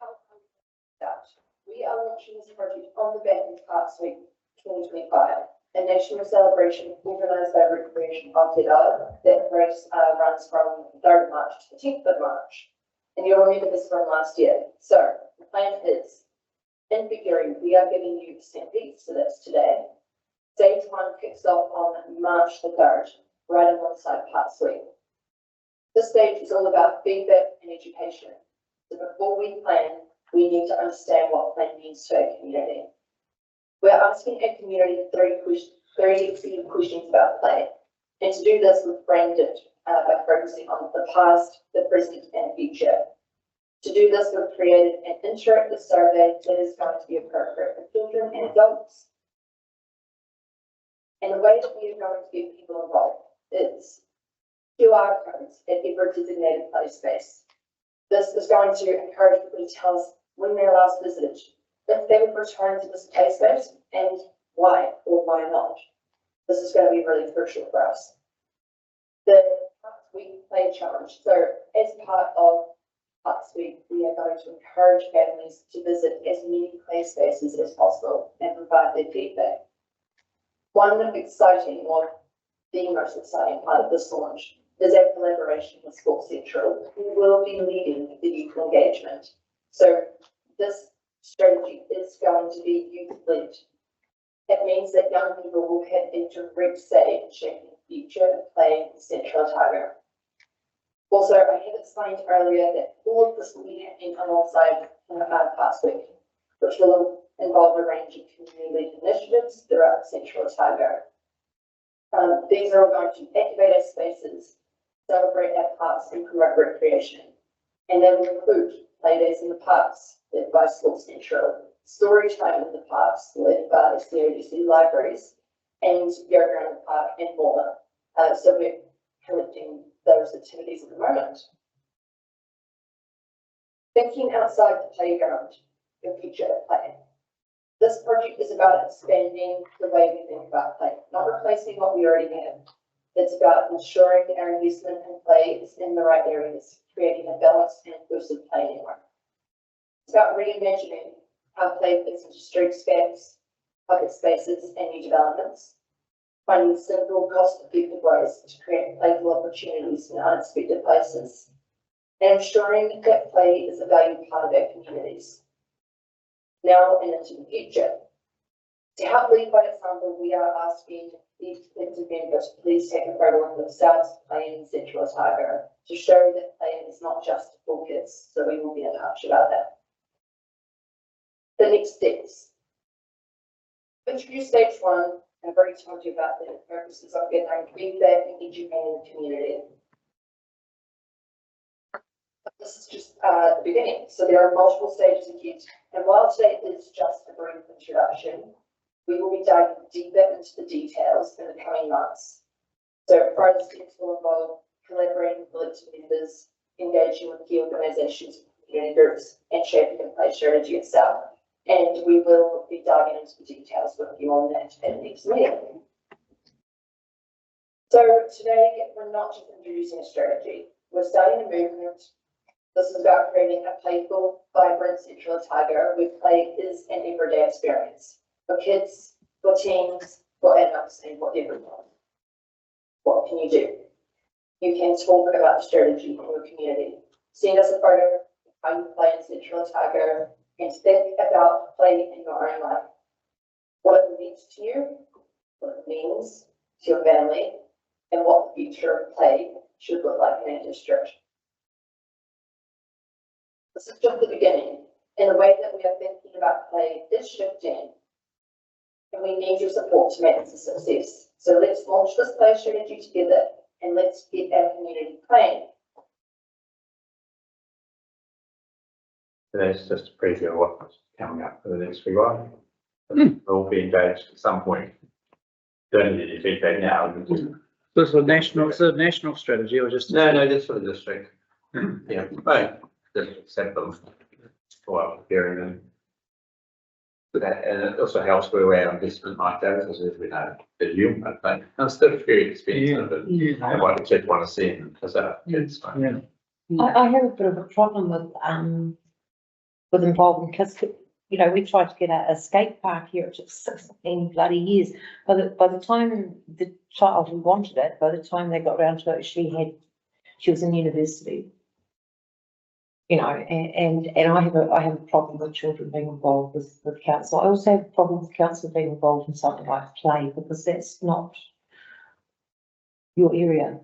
how can we start? We are launching this project on the back of Arts Week 2025, a national celebration organised by Recreation Aotearoa that race runs from the 3rd of March to the 10th of March. And you'll remember this from last year. So, the plan is, in February, we are giving you samples to this today. Stage 1 kicks off on March the 3rd, right alongside Part Suite. This stage is all about feedback and education. So before we plan, we need to understand what play means to our community. We're asking our community three key questions about play. And to do this, we've framed it by focusing on the past, the present, and future. To do this, we've created an interactive survey that is going to be appropriate for children and adults. And the way that we are going to get people involved is QR codes at every designated play space. This is going to encourage people to tell us when they last visited, if they would return to this play space, and why or why not. This is going to be really crucial for us. The Parks Week Play Challenge. So as part of Parks Week, we are going to encourage families to visit as many play spaces as possible and provide their feedback. One exciting, or the most exciting part of this launch is our collaboration with Sports Central, who will be leading the youth engagement. So this strategy is going to be youth-led. It means that young people will have a direct say in shaping the future of play in Central Otago. Also, I have explained earlier that all of this will be happening alongside Parks Week, which will involve a range of community-led initiatives throughout Central Otago. These are all going to activate our spaces, celebrate our parks, and promote recreation. And they will include play days in the parks, led by Sports Central, story time in the parks, led by the CODC libraries, and yoga in the park, and more. So we're collecting those activities at the moment. Thinking outside the playground, the future of play. This project is about expanding the way we think about play, not replacing what we already have. It's about ensuring our investment in play is in the right areas, creating a balanced and inclusive play network. It's about reimagining how play fits into streetscapes, public spaces, and new developments, finding simple, cost-effective ways to create playful opportunities in unexpected places, and ensuring that play is a valued part of our communities, now and into the future. To help lead by example, we are asking each collective member to please take a photo of themselves playing in Central Otago to show that play is not just for kids, so we will be in touch about that. The next steps. Introduce stage one. I've already told you about the purposes of gathering feedback and educating the community. This is just the beginning, so there are multiple stages ahead. And while today is just a brief introduction, we will be diving deeper into the details in the coming months. So further steps will involve collaborating with collective members, engaging with key organisations, community groups, and shaping the play strategy itself. And we will be diving into the details with you on that at the next meeting. So today, we're not just introducing a strategy, we're starting a movement. This is about creating a playful, vibrant Central Otago where play is an everyday experience for kids, for teens, for adults, and for everyone. What can you do? You can talk about the strategy in your community. Send us a photo of how you play in Central Otago and think about play in your own life. What it means to you, what it means to your family, and what the future of play should look like in our district. This is just the beginning, and the way that we are thinking about play is shifting, and we need your support to make this a success. So let's launch this play strategy together, and let's get our community playing. That's just a preview of what's coming up for the next few while. We'll be engaged at some point. Don't need any feedback now. This is a national strategy or just? No, just for the district. Yeah, right. Just accept them while preparing them. But that, and it also helps where our investment might go, because as we know, the you, I think, it's still very expensive, and what the kids want to see because it's fun. I have a bit of a problem with involving kids. You know, we tried to get a skate park here. It took 16 bloody years. By the time the child who wanted it, by the time they got around to it, she was in university. You know, and I have a problem with children being involved with council. I also have a problem with council being involved in something like play, because that's not your area.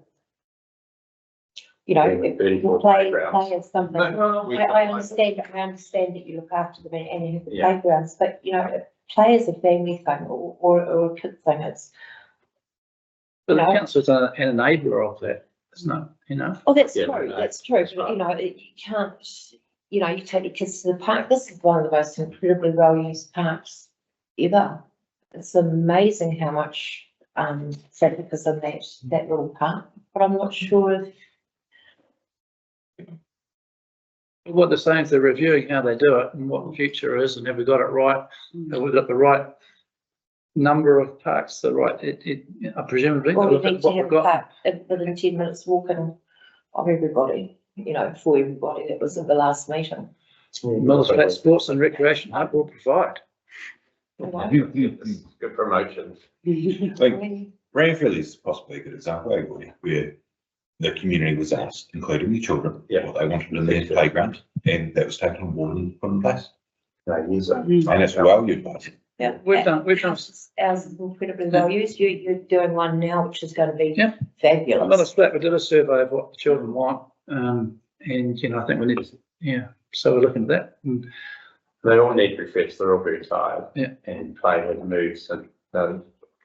you know, Thirty-four play playgrounds. is something. No, I understand that you look after them and you have Yeah. playgrounds, but you know, play is a family thing or a kid thing. It's, But the No. council's an enabler of that, isn't it, you know? oh, that's Yeah, true, no, that's true, that's but you right. know, you can't, you know, you take your kids to the park. This is one of the most incredibly well-used parks ever. It's amazing how much traffic is in that little park, but I'm not sure if What they're saying is they're reviewing how they do it and what the future is, and have we got it right? Have we got the right number of parks, presumably Well, they'll we look need at to what have we've a got. park within 10 minutes walking of everybody, you know, for everybody. That was at the last meeting. Miller's Flat Sports and Recreation Hub will provide. Good promotion. Like, Ranfurly is possibly a good example, where the community was asked, including the children, Yeah. what they wanted in their playground, and that was taken on board and put in place. No, use it. And it's well utilized. Yeah, We've done. Ours is incredibly well used. You're doing one now, which is going to be Yeah. fabulous. Miller's Flat, we did a survey of what the children want, and you know, I think we need to, so we're looking at that. And They all need refresh, they're all very tired. Yeah. And play with moves and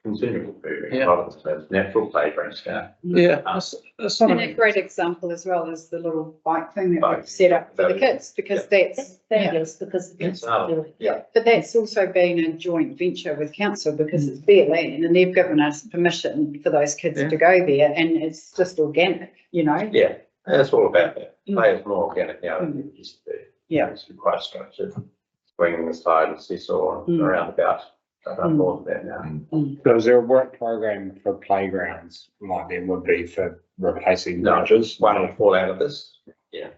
continual moving, Yeah. rather than natural playgrounds now. that's And something. a great example as well is the little bike thing that Bike. we've set up for the kids, because that's, That's fabulous because the kids are doing it. Yeah. but that's also been a joint venture with council because it's their land and they've given us permission for those kids Yeah. to go there, and it's just organic, you know? Yeah, that's all about that. Play is more organic now than it used to be. Yeah. It's quite structured, swinging the side and seesaw and around about. I've done more of that now. So is there a work program for playgrounds like there would be for replacing No, bridges? one will fall out of this, yeah.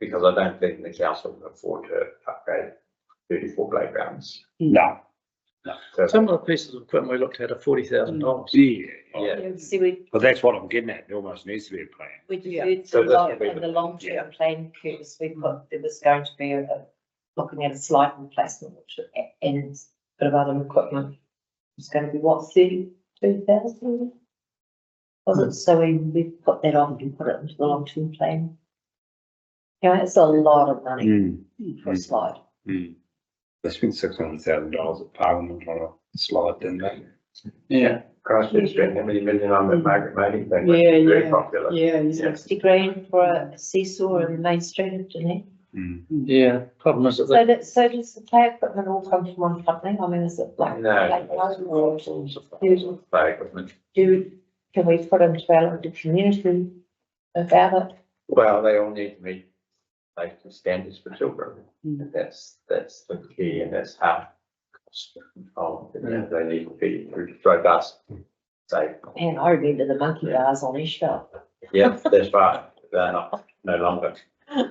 Because I don't think the council can afford to upgrade 34 playgrounds. No. So, Some of the pieces of equipment we looked at are $40,000. Yeah. yeah, See, we But that's what I'm getting at. There almost needs to be a plan. deferred So to this will be in the the- long-term plan, Curtis, we put, there was going to be looking at a slide replacement, which, and a bit of other equipment. It's going to be what, 32,000? Was it? So we put that on and put it into the long-term plan. You know, it's a lot of money for a slide. They spent $600,000 at Parliament on a slide, didn't they? Yeah. Christchurch spent how many million on that Margaret Meating thing? Yeah, Very yeah. popular. Yeah, 60 grand for a seesaw in Main Street, didn't it? Yeah, problem is that So does the play equipment all come from one company? I mean, is it like? No. like or Play equipment. can we put into our the community about it? Well, they all need to meet safety standards for children. That's the key, and that's how cost control, you know, they need to be robust, safe. And I remember the monkey bars on Easter. Yeah, that's right. They're not, no longer.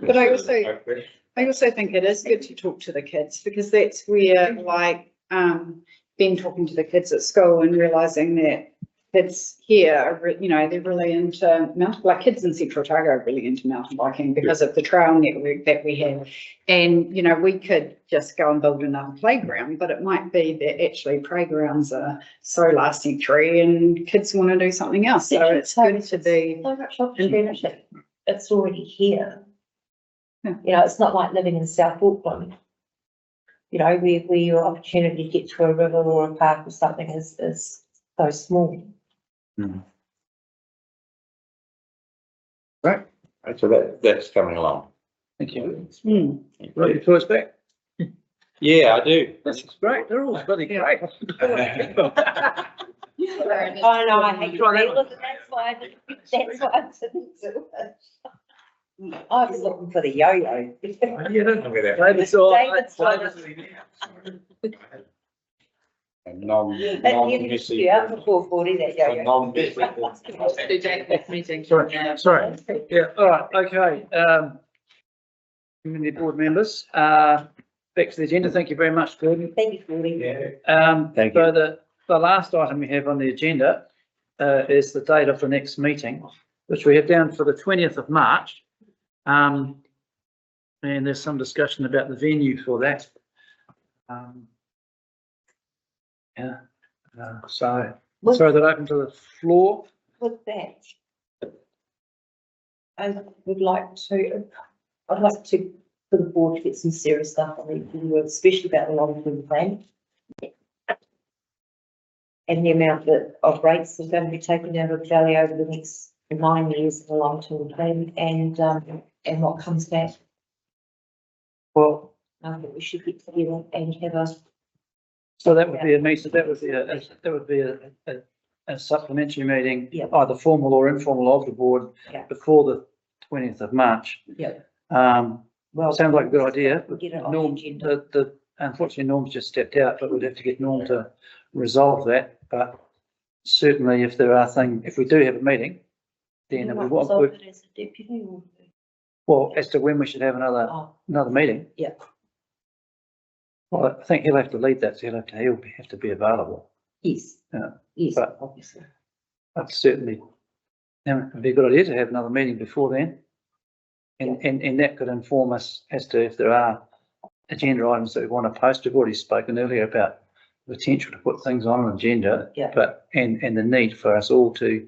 But I also think it is good to talk to the kids, because that's where, like, been talking to the kids at school and realising that kids here are, you know, they're really into kids in Central Otago are really into mountain biking because of the trail network that we have. And, you know, we could just go and build another playground, but it might be that actually playgrounds are so last century and kids want to do something else. So it's good to be. So much opportunity. It's already here. You know, it's not like living in South Auckland. You know, where your opportunity to get to a river or a park or something is so small. Right. So that's coming along. Thank you. Right, your toys back? Yeah, I do. This is great. They're all bloody great. I know, I hate to read it, that's why I didn't do it. I was looking for the yo-yo. You don't know where that. David's And non you out for 440, that yo-yo. Sorry. Yeah, all right, okay. Community board members, back to the agenda. Thank you very much, Gordon. Thank you, Gordon. Thank So the last item we have on the agenda is the date of the next meeting, which we have down for the 20th of March. And there's some discussion about the venue for that. So throw that open to the floor. With that, I would like to, I'd like to, for the board to get some serious stuff on the work, especially about the long-term plan. And the amount of rates that are going to be taken out of the valley over the next 9 years in the long-term plan and what comes back. Well, I think we should get together and have a, so that would be a meeting, that would be a supplementary meeting, Yeah. either formal or informal of the board Yeah. before the 20th of March. yeah, Well, sounds like a good idea. Get it on Norm, the agenda. unfortunately, Norm's just stepped out, but we'd have to get Norm to resolve that. But certainly, if there are things, if we do have a meeting, then we want, resolve it as a deputy or? well, as to when we should have Oh, another meeting. Yeah. Well, I think he'll have to lead that, so he'll have to be available. yes. Yeah. Yes, But- obviously. But certainly, it'd be a good idea to have another meeting before then. And that could inform us as to if there are agenda items that we want to post. We've already spoken earlier about the potential to put things on an agenda. Yeah. But, and the need for us all to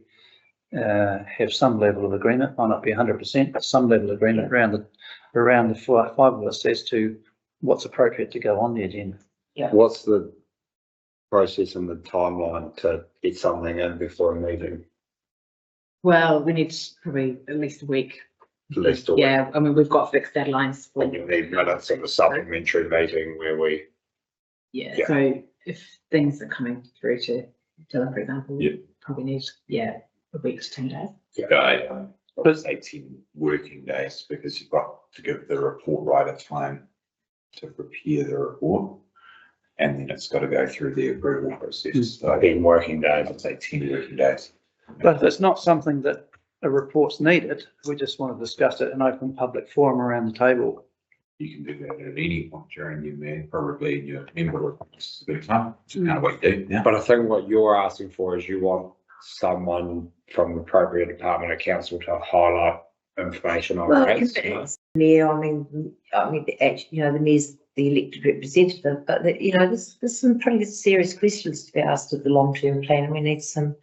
have some level of agreement, might not be 100%, but some level of agreement around the five of us as to what's appropriate to go on the agenda. What's the process and the timeline to get something in before a meeting? Well, we need probably at least a week. At least a week. Yeah, I mean, we've got fixed deadlines for. And you need minutes of the supplementary meeting where we, Yeah, Yeah. so if things are coming through to Dylan, for example, Yeah. we probably need, a week to 10 days. But 18 working days because you've got to give the report writer time to prepare the report. And then it's got to go through the approval process. So 10 working days. I'd say 10 working days. But if it's not something that a report's needed, we just want to discuss it in open public forum around the table. You can do that at any point during your meeting, probably in your member reports. It's a bit of time. It's kind of what you do now. But I think what you're asking for is you want someone from the appropriate department of council to highlight information on rates. Mayor, I mean, actually, the mayor's the elected representative, but there's some pretty serious questions to be asked of the long-term plan, and we need some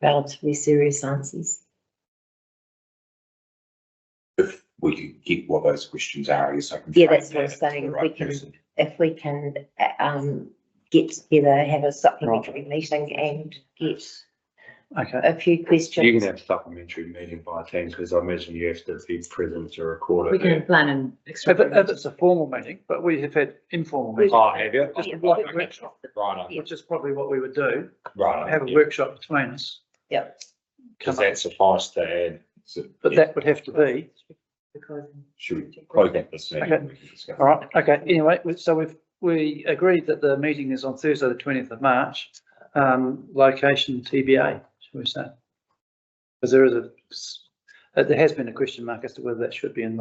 relatively serious answers. If we could get what those questions are, I guess I can. Yeah, frame that's what I'm that to saying. the If right we can- person. If we can, get together, have a supplementary meeting and get Okay. a few questions. You can have a supplementary meeting by teams because I imagine you have to be present to record We it. can plan an extra. If it's a formal meeting, but we have had informal meetings, Oh, have you? just Yeah. like a workshop, Right, which is probably what we would do, right. have a workshop between us. Yep. Does that suffice to add? So, But that would have to be, Because should we close up this meeting? Okay. We can discuss. all right, okay, anyway, so we agreed that the meeting is on Thursday, the 20th of March. Location TBA, shall we say? Because there has been a question mark as to whether that should be in